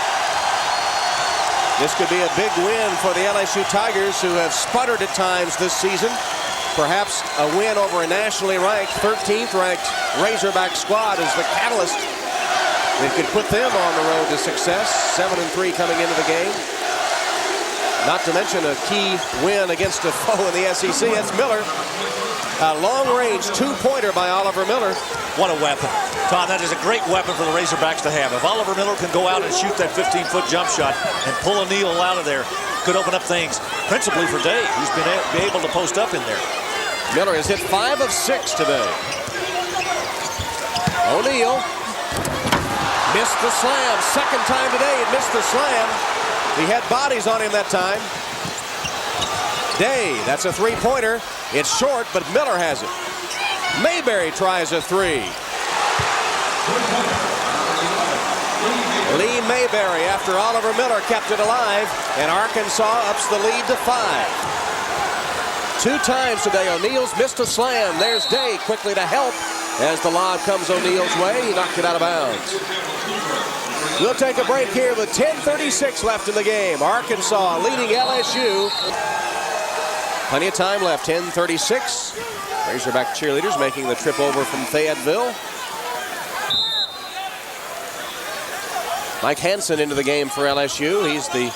This could be a big win for the LSU Tigers, who have sputtered at times this season. Perhaps a win over a nationally ranked, 13th ranked Razorback squad is the catalyst that could put them on the road to success. 7-3 coming into the game. Not to mention a key win against a foe in the SEC. That's Miller. A long-range 2-pointer by Oliver Miller. What a weapon. Todd, that is a great weapon for the Razorbacks to have. If Oliver Miller can go out and shoot that 15-foot jump shot and pull O'Neal out of there, could open up things, principally for Dave, who's been able to post up in there. Miller has hit 5 of 6 today. O'Neal missed the slam. Second time today he missed the slam. He had bodies on him that time. Day, that's a 3-pointer. It's short, but Miller has it. Mayberry tries a 3. Lee Mayberry after Oliver Miller kept it alive, and Arkansas ups the lead to 5. 2 times today O'Neal's missed a slam. There's Day quickly to help as the lob comes O'Neal's way. He knocked it out of bounds. We'll take a break here with 10:36 left in the game. Arkansas leading LSU. Plenty of time left, 10:36. Razorback cheerleaders making the trip over from Fayetteville. Mike Hansen into the game for LSU. He's the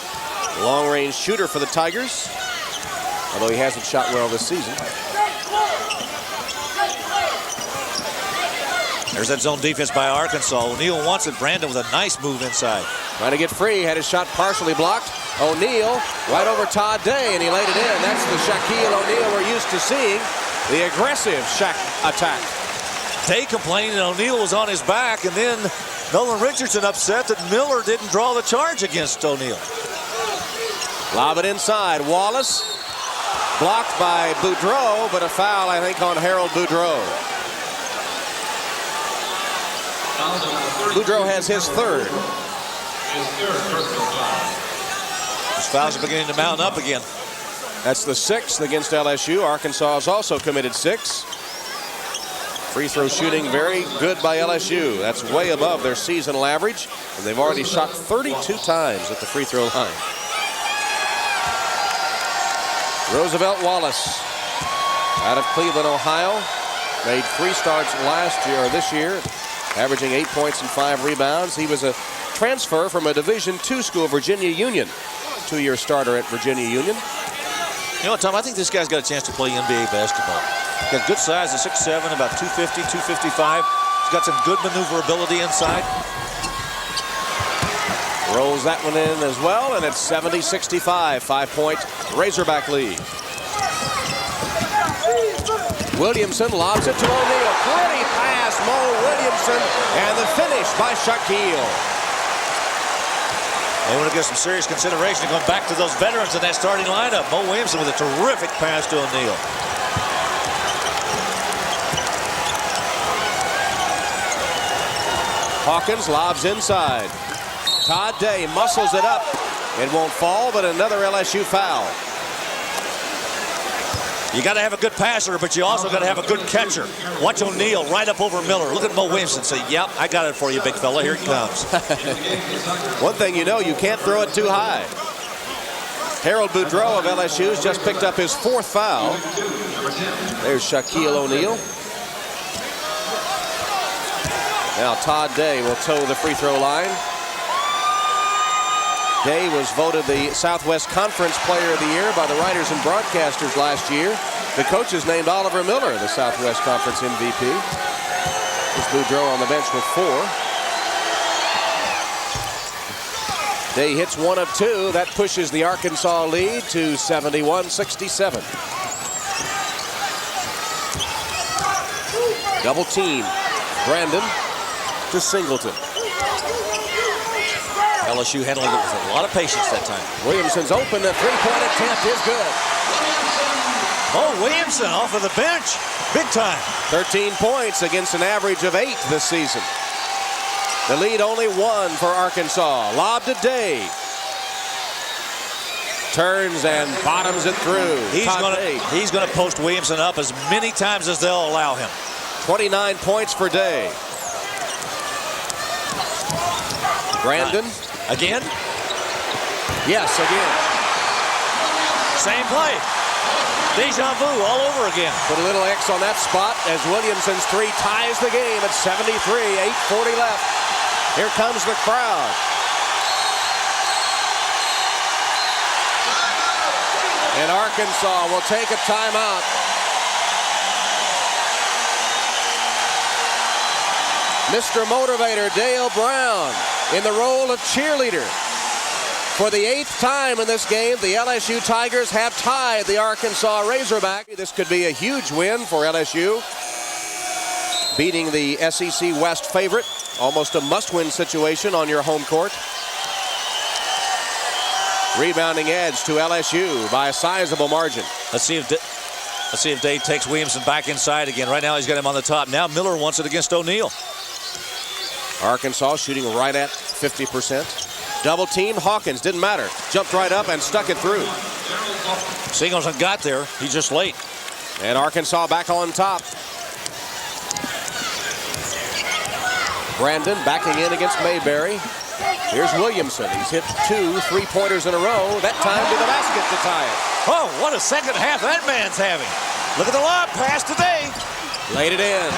long-range shooter for the Tigers, although he hasn't shot well this season. There's that zone defense by Arkansas. O'Neal wants it. Brandon with a nice move inside. Trying to get free, had his shot partially blocked. O'Neal right over Todd Day, and he laid it in. That's the Shaquille O'Neal we're used to seeing. The aggressive Shaq attack. Day complaining O'Neal was on his back, and then Nolan Richardson upset that Miller didn't draw the charge against O'Neal. Lob it inside. Wallace blocked by Boudreau, but a foul, I think, on Harold Boudreau. Fouls on the 32. Boudreaux has his third. His third personal foul. Those fouls are beginning to mount up again. That's the sixth against LSU. Arkansas has also committed 6. Free throw shooting very good by LSU. That's way above their seasonal average. And they've already shot 32 times at the free throw line. Roosevelt Wallace out of Cleveland, Ohio. Made 3 starts last year or this year, averaging 8 points and 5 rebounds. He was a transfer from a Division II school, Virginia Union. 2-year starter at Virginia Union. You know what, Tom? I think this guy's got a chance to play NBA basketball. He's got good size at 6'7", about 250, 255. He's got some good maneuverability inside. Rolls that one in as well, and it's 70-65, 5-point Razorback lead. Williamson lobs it to O'Neal. Pretty pass, Mo Williamson, and the finish by Shaquille. They want to give some serious consideration to going back to those veterans in that starting lineup. Mo Williamson with a terrific pass to O'Neal. Hawkins lobs inside. Todd Day muscles it up. It won't fall, but another LSU foul. You got to have a good passer, but you also got to have a good catcher. Watch O'Neal right up over Miller. Look at Mo Williamson. Say, yep, I got it for you, big fella. Here he comes. One thing you know, you can't throw it too high. Harold Boudreaux of LSU has just picked up his 4th foul. There's Shaquille O'Neal. Now Todd Day will toe the free throw line. Day was voted the Southwest Conference Player of the Year by the writers and broadcasters last year. The coaches named Oliver Miller the Southwest Conference MVP. There's Boudreaux on the bench with 4. Day hits 1 of 2. That pushes the Arkansas lead to 71-67. Double team. Brandon to Singleton. LSU handling it with a lot of patience that time. Williamson's open. The 3-point attempt is good. Mo Williamson off of the bench. Big time. 13 points against an average of 8 this season. The lead only 1 for Arkansas. Lob to Day. Turns and bottoms it through. He's going to post Williamson up as many times as they'll allow him. 29 points for Day. Brandon. Again? Yes, again. Same play. Deja vu all over again. Put a little X on that spot as Williamson's 3 ties the game at 73. 8:40 left. Here comes the crowd. And Arkansas will take a timeout. Mr. Motivator Dale Brown in the role of cheerleader. For the 8th time in this game, the LSU Tigers have tied the Arkansas Razorbacks. This could be a huge win for LSU, beating the SEC West favorite. Almost a must-win situation on your home court. Rebounding edge to LSU by a sizable margin. Let's see if Day takes Williamson back inside again. Right now he's got him on the top. Now Miller wants it against O'Neal. Arkansas shooting right at 50%. Double team. Hawkins didn't matter. Jumped right up and stuck it through. Singleton got there. He's just late. And Arkansas back on top. Brandon backing in against Mayberry. Here's Williamson. He's hit 2 3-pointers in a row. That time to the basket to tie it. Oh, what a second half that man's having. Look at the lob pass today. Laid it in.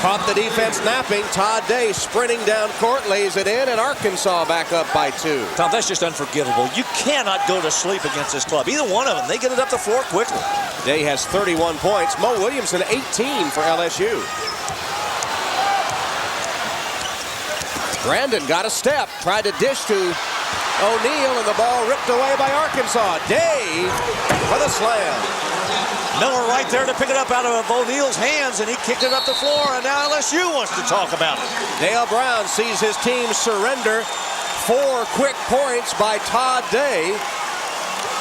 Caught the defense napping. Todd Day sprinting down court, lays it in, and Arkansas back up by 2. Tom, that's just unforgivable. You cannot go to sleep against this club. Either one of them, they get it up the floor quickly. Day has 31 points. Mo Williamson 18 for LSU. Brandon got a step, tried to dish to O'Neal, and the ball ripped away by Arkansas. Day for the slam. Miller right there to pick it up out of O'Neal's hands, and he kicked it up the floor, and now LSU wants to talk about it. Dale Brown sees his team surrender. 4 quick points by Todd Day,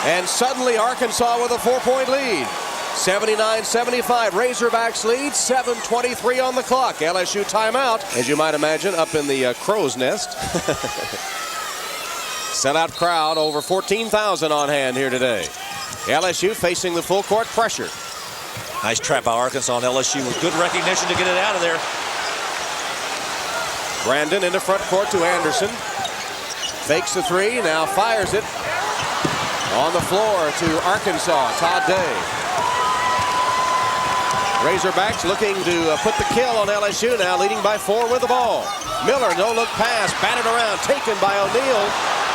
and suddenly Arkansas with a 4-point lead. 79-75, Razorbacks lead, 7:23 on the clock. LSU timeout, as you might imagine, up in the crow's nest. Sellout crowd, over 14,000 on hand here today. LSU facing the full court pressure. Nice trap by Arkansas and LSU with good recognition to get it out of there. Brandon into front court to Anderson. Fakes the three, now fires it. On the floor to Arkansas, Todd Day. Razorbacks looking to put the kill on LSU now, leading by 4 with the ball. Miller, no-look pass, batted around, taken by O'Neal.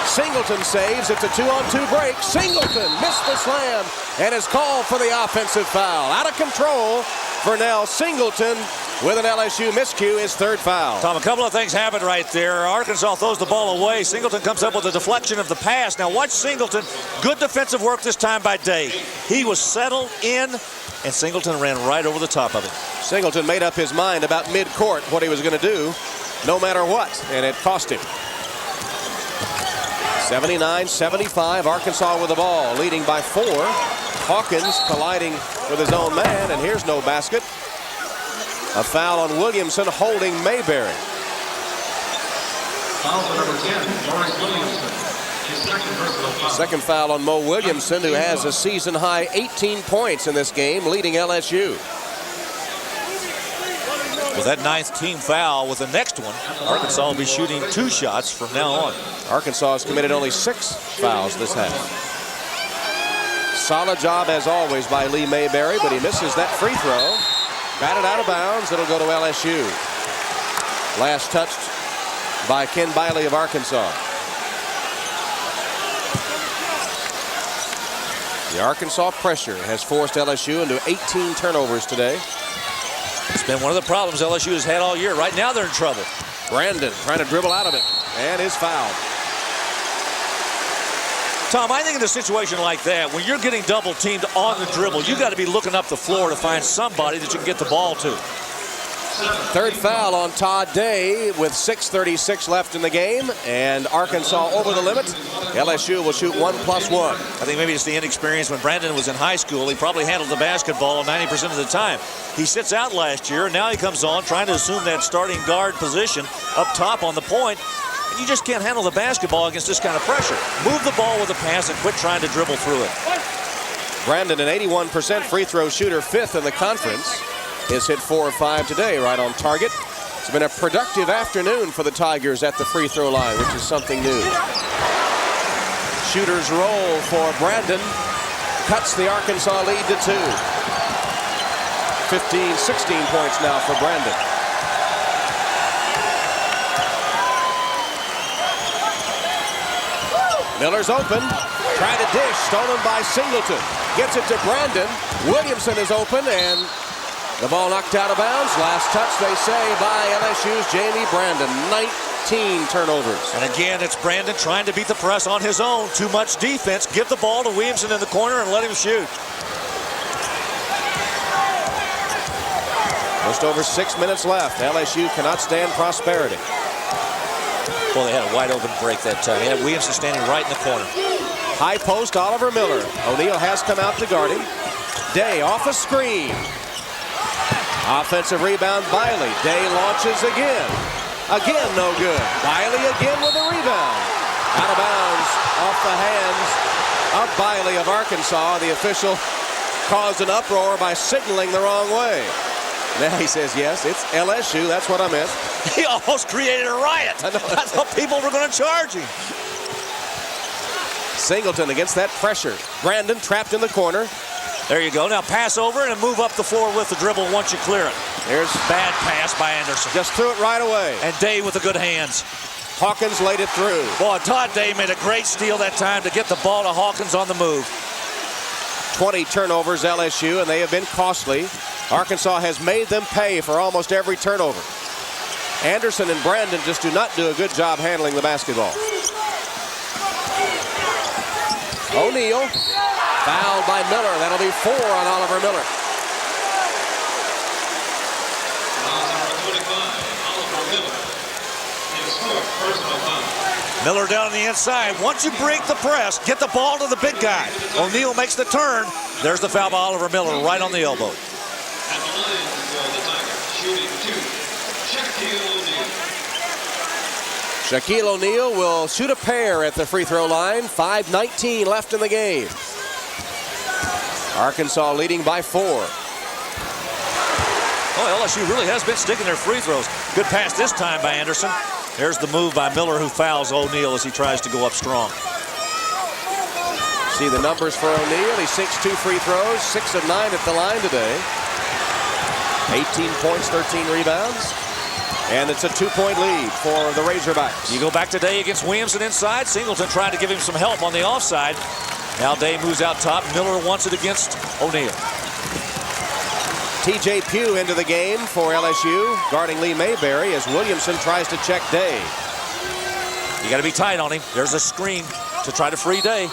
Singleton saves. It's a 2-on-2 break. Singleton missed the slam and is called for the offensive foul. Out of control for Nell Singleton with an LSU miscue, his 3rd foul. Tom, a couple of things happened right there. Arkansas throws the ball away. Singleton comes up with a deflection of the pass. Now watch Singleton. Good defensive work this time by Day. He was settled in, and Singleton ran right over the top of it. Singleton made up his mind about mid-court what he was going to do, no matter what, and it cost him. 79-75, Arkansas with the ball, leading by 4. Hawkins colliding with his own man, and here's no basket. A foul on Williamson holding Mayberry. Foul for number 10, Morris Williamson. His 2nd personal foul. Second foul on Mo Williamson, who has a season-high 18 points in this game, leading LSU. With that 9th team foul, with the next one, Arkansas will be shooting 2 shots from now on. Arkansas has committed only 6 fouls this half. Solid job, as always, by Lee Mayberry, but he misses that free throw. Batted out of bounds. It'll go to LSU. Last touched by Ken Biley of Arkansas. The Arkansas pressure has forced LSU into 18 turnovers today. It's been one of the problems LSU has had all year. Right now they're in trouble. Brandon trying to dribble out of it, and is fouled. Tom, I think in a situation like that, when you're getting double teamed on the dribble, you got to be looking up the floor to find somebody that you can get the ball to. 3rd foul on Todd Day with 6:36 left in the game, and Arkansas over the limit. LSU will shoot 1+1. I think maybe it's the inexperience. When Brandon was in high school, he probably handled the basketball 90% of the time. He sits out last year, and now he comes on trying to assume that starting guard position up top on the point. And you just can't handle the basketball against this kind of pressure. Move the ball with a pass and quit trying to dribble through it. Brandon, an 81% free throw shooter, 5th in the conference. Has hit 4 of 5 today, right on target. It's been a productive afternoon for the Tigers at the free throw line, which is something new. Shooter's roll for Brandon. Cuts the Arkansas lead to 2. 15, 16 points now for Brandon. Miller's open. Trying to dish. Stolen by Singleton. Gets it to Brandon. Williamson is open, and the ball knocked out of bounds. Last touch, they say, by LSU's Jamie Brandon. 19 turnovers. And again, it's Brandon trying to beat the press on his own. Too much defense. Give the ball to Williamson in the corner and let him shoot. Just over 6 minutes left. LSU cannot stand prosperity. Well, they had a wide open break that time. They had Williamson standing right in the corner. High post, Oliver Miller. O'Neal has come out to guard him. Day off a screen. Offensive rebound, Biley. Day launches again. Again, no good. Biley again with a rebound. Out of bounds, off the hands of Biley of Arkansas. The official caused an uproar by signaling the wrong way. Now he says, yes, it's LSU. That's what I meant. He almost created a riot. I thought people were going to charge him. Singleton against that pressure. Brandon trapped in the corner. There you go. Now pass over and move up the floor with the dribble once you clear it. There's bad pass by Anderson. Just threw it right away. And Day with the good hands. Hawkins laid it through. Boy, Todd Day made a great steal that time to get the ball to Hawkins on the move. 20 turnovers LSU, and they have been costly. Arkansas has made them pay for almost every turnover. Anderson and Brandon just do not do a good job handling the basketball. O'Neal fouled by Miller. That'll be 4 on Oliver Miller. Foul number 25, Oliver Miller. His 4th personal foul. Miller down on the inside. Once you break the press, get the ball to the big guy. O'Neal makes the turn. There's the foul by Oliver Miller right on the elbow. At the line for the Tigers, shooting 2, Shaquille Shaquille O'Neal. O'Neal will shoot a pair at the free throw line. 5:19 left in the game. Arkansas leading by 4. Oh, LSU really has been sticking their free throws. Good pass this time by Anderson. There's the move by Miller, who fouls O'Neal as he tries to go up strong. See the numbers for O'Neal. He sinks 2 free throws, 6 of 9 at the line today. 18 points, 13 rebounds. And it's a 2-point lead for the Razorbacks. You go back today against Williamson inside. Singleton trying to give him some help on the offside. Now Day moves out top. Miller wants it against O'Neal. TJ Pugh into the game for LSU, guarding Lee Mayberry as Williamson tries to check Day. You got to be tight on him. There's a screen to try to free Day.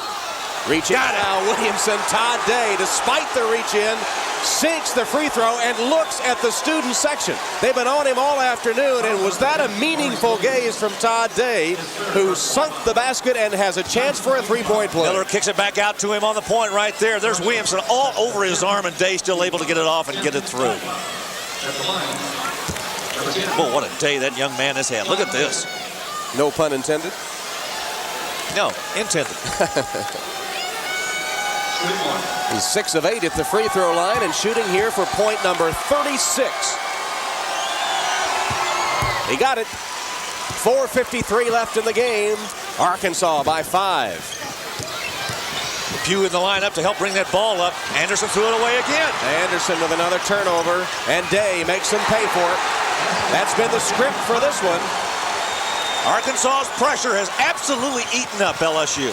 Reach in now, Williamson. Todd Day, despite the reach in, sinks the free throw and looks at the student section. They've been on him all afternoon, and was that a meaningful gaze from Todd Day, who sunk the basket and has a chance for a 3-point play. Miller kicks it back out to him on the point right there. There's Williamson all over his arm, and Day still able to get it off and get it through. Well, what a day that young man has had. Look at this. No pun intended. No, intended. He's 6 of 8 at the free throw line and shooting here for point number 36. He got it. 4:53 left in the game. Arkansas by 5. Pugh in the lineup to help bring that ball up. Anderson threw it away again. Anderson with another turnover, and Day makes him pay for it. That's been the script for this one. Arkansas's pressure has absolutely eaten up LSU.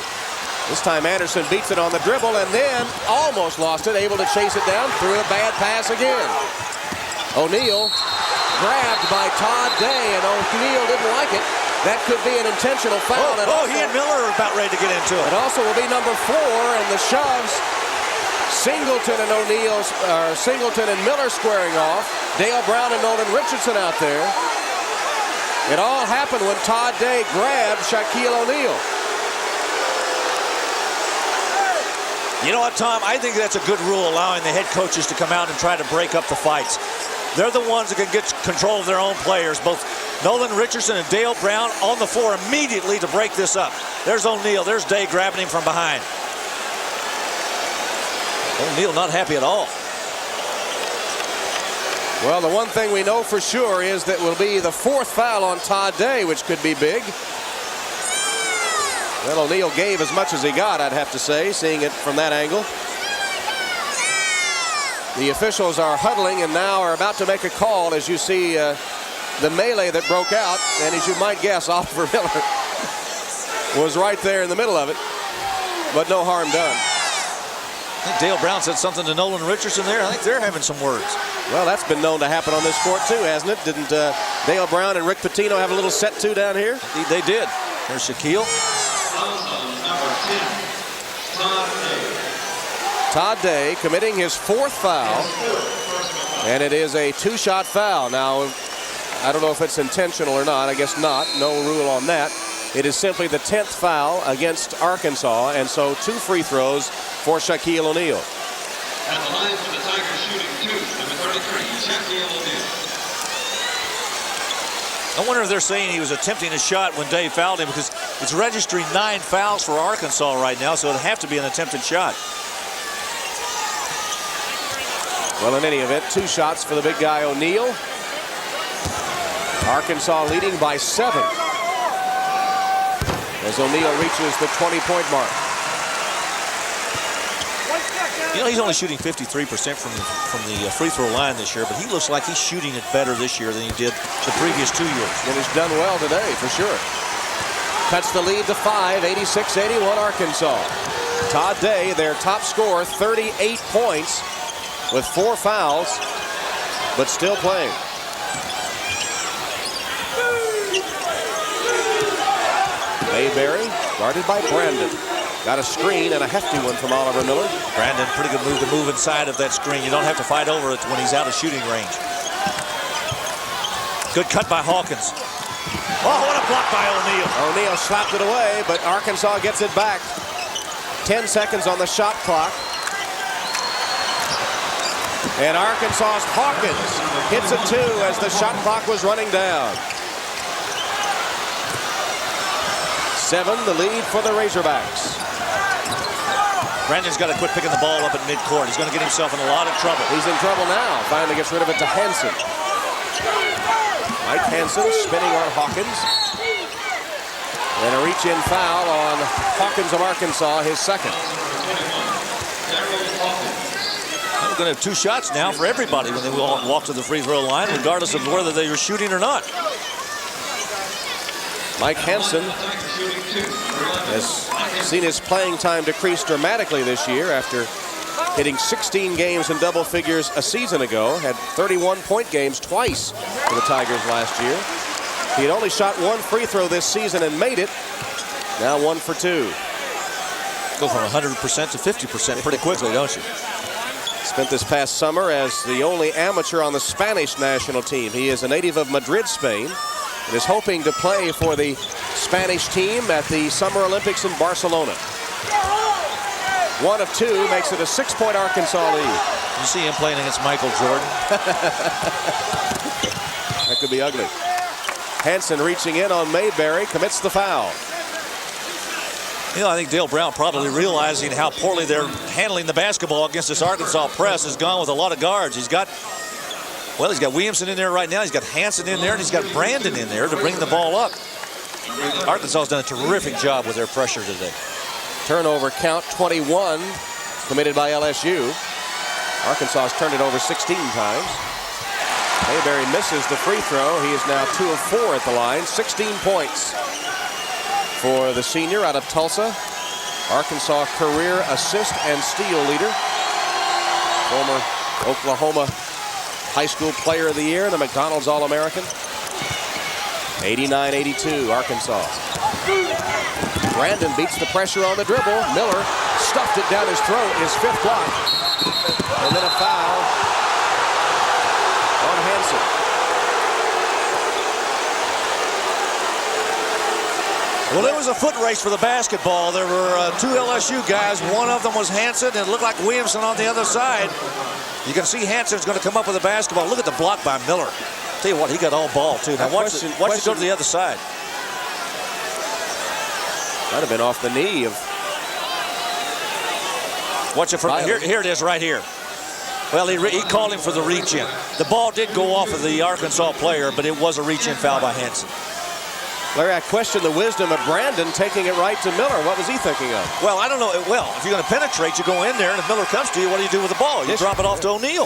This time Anderson beats it on the dribble and then almost lost it, able to chase it down, threw a bad pass again. O'Neal grabbed by Todd Day, and O'Neal didn't like it. That could be an intentional foul. He and Miller are about ready to get into it. It also will be number 4, and the shoves. Singleton and Singleton and Miller squaring off. Dale Brown and Nolan Richardson out there. It all happened when Todd Day grabbed Shaquille O'Neal. You know what, Tom? I think that's a good rule, allowing the head coaches to come out and try to break up the fights. They're the ones that can get control of their own players. Both Nolan Richardson and Dale Brown on the floor immediately to break this up. There's O'Neal. There's Day grabbing him from behind. O'Neal not happy at all. Well, the one thing we know for sure is that will be the 4th foul on Todd Day, which could be big. Well, O'Neal gave as much as he got, I'd have to say, seeing it from that angle. The officials are huddling and now are about to make a call as you see the melee that broke out. And as you might guess, Oliver Miller was right there in the middle of it, but no harm done. I think Dale Brown said something to Nolan Richardson there. I think they're having some words. Well, that's been known to happen on this court too, hasn't it? Didn't Dale Brown and Rick Pitino have a little set to down here? They did. There's Shaquille. Number 10, Todd Day. Todd Day committing his 4th foul, and it is a 2-shot foul. Now, I don't know if it's intentional or not. I guess not. No rule on that. It is simply the 10th foul against Arkansas, and so 2 free throws for Shaquille O'Neal. At the line for the Tigers, shooting 2, number 33, Shaquille O'Neal. I wonder if they're saying he was attempting a shot when Dave fouled him, because it's registering 9 fouls for Arkansas right now, so it'd have to be an attempted shot. Well, in any event, 2 shots for the big guy O'Neal. Arkansas leading by 7 as O'Neal reaches the 20-point mark. You know, he's only shooting 53% from the free throw line this year, but he looks like he's shooting it better this year than he did the previous 2 years. And he's done well today, for sure. Cuts the lead to 5, 86-81 Arkansas. Todd Day, their top scorer, 38 points with 4 fouls, but still playing. Mayberry, guarded by Brandon. Got a screen and a hefty one from Oliver Miller. Brandon, pretty good move to move inside of that screen. You don't have to fight over it when he's out of shooting range. Good cut by Hawkins. Oh, what a block by O'Neal. O'Neal slapped it away, but Arkansas gets it back. 10 seconds on the shot clock. And Arkansas's Hawkins hits a 2 as the shot clock was running down. 7 the lead for the Razorbacks. Brandon's got to quit picking the ball up at midcourt. He's going to get himself in a lot of trouble. He's in trouble now. Finally gets rid of it to Hansen. Mike Hansen spinning on Hawkins. And a reach-in foul on Hawkins of Arkansas, his second. We're going to have 2 shots now for everybody when they walk to the free throw line, regardless of whether they were shooting or not. Mike Hansen has seen his playing time decrease dramatically this year after hitting 16 games in double figures a season ago. Had 31-point games twice for the Tigers last year. He had only shot 1 free throw this season and made it. Now 1 for 2. Go from 100% to 50% pretty quickly, don't you? Spent this past summer as the only amateur on the Spanish national team. He is a native of Madrid, Spain, and is hoping to play for the Spanish team at the Summer Olympics in Barcelona. 1 of 2 makes it a 6-point Arkansas lead. You see him playing against Michael Jordan. That could be ugly. Hansen reaching in on Mayberry, commits the foul. You know, I think Dale Brown, probably realizing how poorly they're handling the basketball against this Arkansas press, has gone with a lot of guards. He's got Williamson in there right now. He's got Hansen in there, and he's got Brandon in there to bring the ball up. Arkansas has done a terrific job with their pressure today. Turnover count 21 committed by LSU. Arkansas has turned it over 16 times. Mayberry misses the free throw. He is now 2 of 4 at the line. 16 points for the senior out of Tulsa. Arkansas career assist and steal leader. Former Oklahoma High School Player of the Year, the McDonald's All-American. 89-82, Arkansas. Brandon beats the pressure on the dribble. Miller stuffed it down his throat, his 5th block. And then a foul on Hansen. Well, it was a foot race for the basketball. There were 2 LSU guys. One of them was Hansen, and it looked like Williamson on the other side. You can see Hansen's going to come up with the basketball. Look at the block by Miller. Tell you what, he got all ball, too. Now watch it go to the other side. Might have been off the knee of... Watch it from here. Here it is right here. Well, he called him for the reach-in. The ball did go off of the Arkansas player, but it was a reach-in foul by Hansen. Larry, I question the wisdom of Brandon taking it right to Miller. What was he thinking of? Well, I don't know. Well, if you're going to penetrate, you go in there, and if Miller comes to you, what do you do with the ball? You drop it off to O'Neal.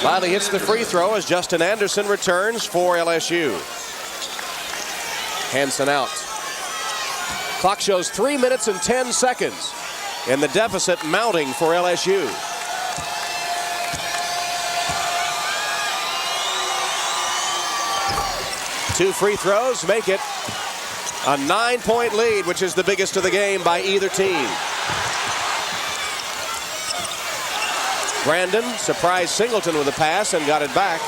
Finally hits the free throw as Justin Anderson returns for LSU. Hansen out. Clock shows 3 minutes and 10 seconds. And the deficit mounting for LSU. Two free throws make it a 9-point lead, which is the biggest of the game by either team. Brandon surprised Singleton with a pass and got it back.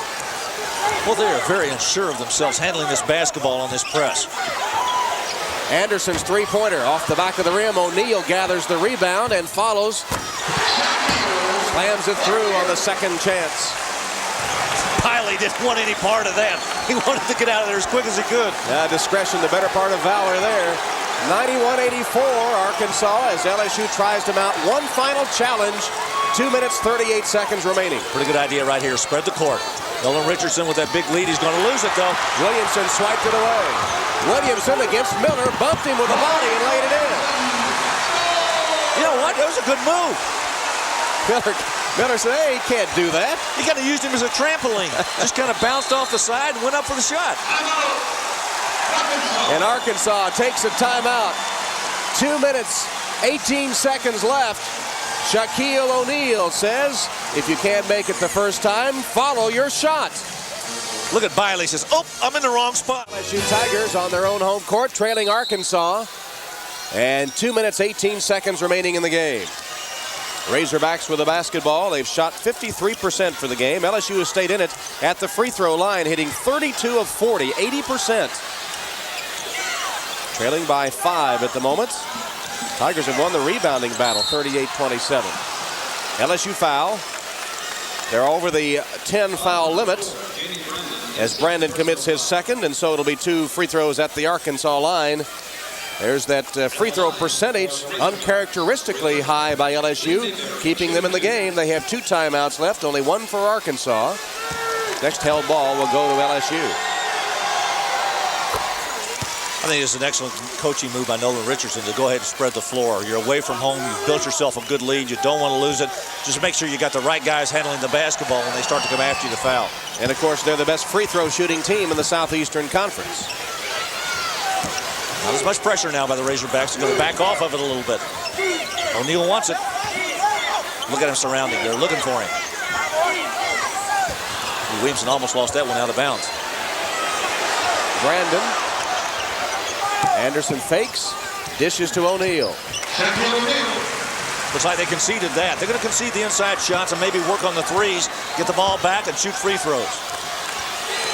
Well, they are very unsure of themselves handling this basketball on this press. Anderson's three-pointer off the back of the rim. O'Neal gathers the rebound and follows. Slams it through on the second chance. Piley didn't want any part of that. He wanted to get out of there as quick as he could. Discretion, the better part of valor there. 91-84, Arkansas, as LSU tries to mount one final challenge. 2 minutes, 38 seconds remaining. Pretty good idea right here. Spread the court. Nolan Richardson with that big lead. He's going to lose it, though. Williamson swiped it away. Williamson against Miller, bumped him with a body and laid it in. You know what? That was a good move. Miller said, hey, he can't do that. He kind of used him as a trampoline. Just kind of bounced off the side and went up for the shot. And Arkansas takes a timeout. 2 minutes, 18 seconds left. Shaquille O'Neal says, if you can't make it the first time, follow your shot. Look at Bailey, says, oh, I'm in the wrong spot. LSU Tigers on their own home court, trailing Arkansas. And 2 minutes, 18 seconds remaining in the game. Razorbacks with the basketball. They've shot 53% for the game. LSU has stayed in it at the free throw line, hitting 32 of 40, 80%. Trailing by 5 at the moment. Tigers have won the rebounding battle, 38-27. LSU foul. They're over the 10 foul limit as Brandon commits his second, and so it'll be 2 free throws at the Arkansas line. There's that free throw percentage, uncharacteristically high by LSU, keeping them in the game. They have 2 timeouts left, only 1 for Arkansas. Next held ball will go to LSU. I think it's an excellent coaching move by Nolan Richardson to go ahead and spread the floor. You're away from home. You've built yourself a good lead. You don't want to lose it. Just make sure you got the right guys handling the basketball when they start to come after you to foul. And, of course, they're the best free throw shooting team in the Southeastern Conference. Not as much pressure now by the Razorbacks. They're going to back off of it a little bit. O'Neal wants it. Look at him surrounding. They're looking for him. Williamson almost lost that one out of bounds. Brandon. Anderson fakes. Dishes to O'Neal. Looks like they conceded that. They're going to concede the inside shots and maybe work on the threes, get the ball back, and shoot free throws.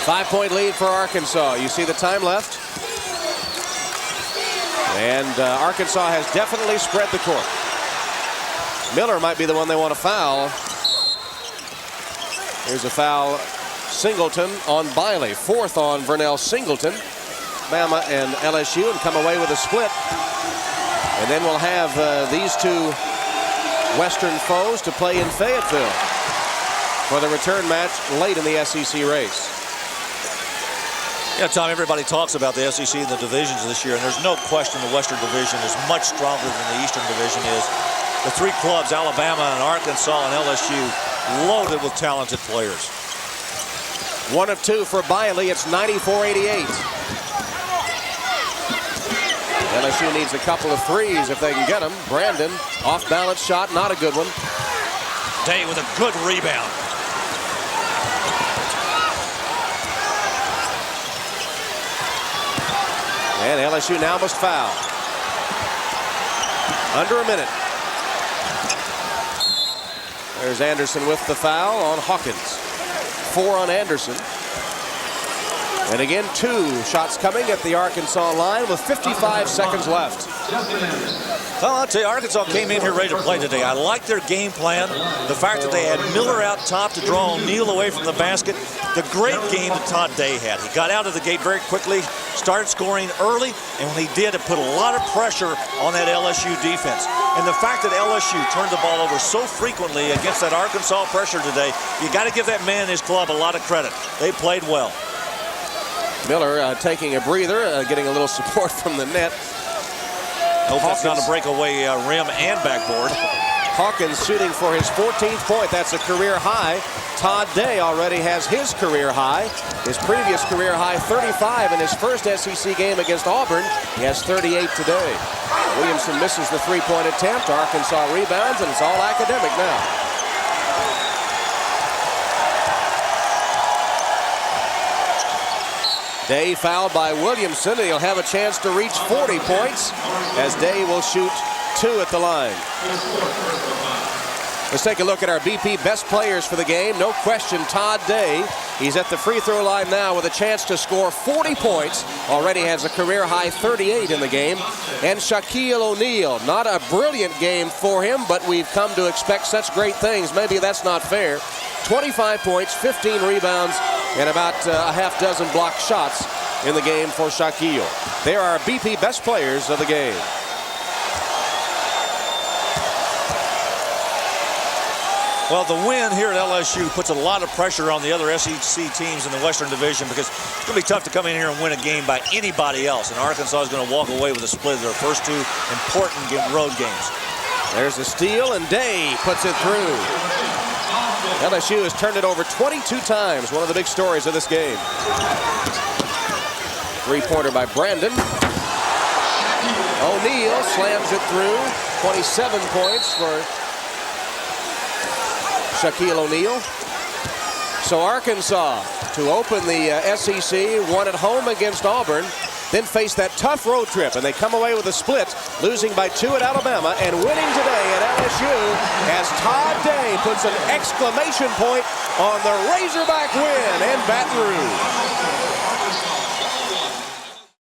5-point lead for Arkansas. You see the time left. And Arkansas has definitely spread the court. Miller might be the one they want to foul. Here's a foul. Singleton on Biley. 4th on Vernell Singleton. Bama and LSU, and come away with a split. And then we'll have these 2 Western foes to play in Fayetteville for the return match late in the SEC race. Yeah, Tom, everybody talks about the SEC and the divisions this year, and there's no question the Western Division is much stronger than the Eastern Division is. The 3 clubs, Alabama and Arkansas and LSU, loaded with talented players. 1 of 2 for Biley. It's 94-88. LSU needs a couple of threes if they can get them. Brandon, off-balance shot, not a good one. Day with a good rebound. And LSU now must foul. Under a minute. There's Anderson with the foul on Hawkins. 4 on Anderson. And again, 2 shots coming at the Arkansas line with 55 seconds left. Well, I'll tell you, Arkansas came in here ready to play today. I like their game plan. The fact that they had Miller out top to draw O'Neal away from the basket. The great game that Todd Day had. He got out of the gate very quickly, started scoring early, and when he did, it put a lot of pressure on that LSU defense. And the fact that LSU turned the ball over so frequently against that Arkansas pressure today, you got to give that man and his club a lot of credit. They played well. Miller taking a breather, getting a little support from the net. Hope that's not a breakaway rim and backboard. Hawkins shooting for his 14th point. That's a career high. Todd Day already has his career high. His previous career high, 35 in his first SEC game against Auburn. He has 38 today. Williamson misses the 3-point attempt. Arkansas rebounds, and it's all academic now. Day fouled by Williamson, and he'll have a chance to reach 40 points as Day will shoot 2 at the line. Let's take a look at our BP best players for the game. No question, Todd Day. He's at the free throw line now with a chance to score 40 points. Already has a career high 38 in the game. And Shaquille O'Neal, not a brilliant game for him, but we've come to expect such great things. Maybe that's not fair. 25 points, 15 rebounds, and about a half dozen blocked shots in the game for Shaquille. They are our BP best players of the game. Well, the win here at LSU puts a lot of pressure on the other SEC teams in the Western Division because it's going to be tough to come in here and win a game by anybody else. And Arkansas is going to walk away with a split of their first 2 important road games. There's a steal, and Day puts it through. LSU has turned it over 22 times. One of the big stories of this game. 3-pointer by Brandon. O'Neal slams it through. 27 points for Shaquille O'Neal. So Arkansas to open the SEC, won at home against Auburn. then face that tough road trip, and they come away with a split, losing by 2 at Alabama and winning today at LSU as Todd Day puts an exclamation point on the Razorback win in Baton Rouge.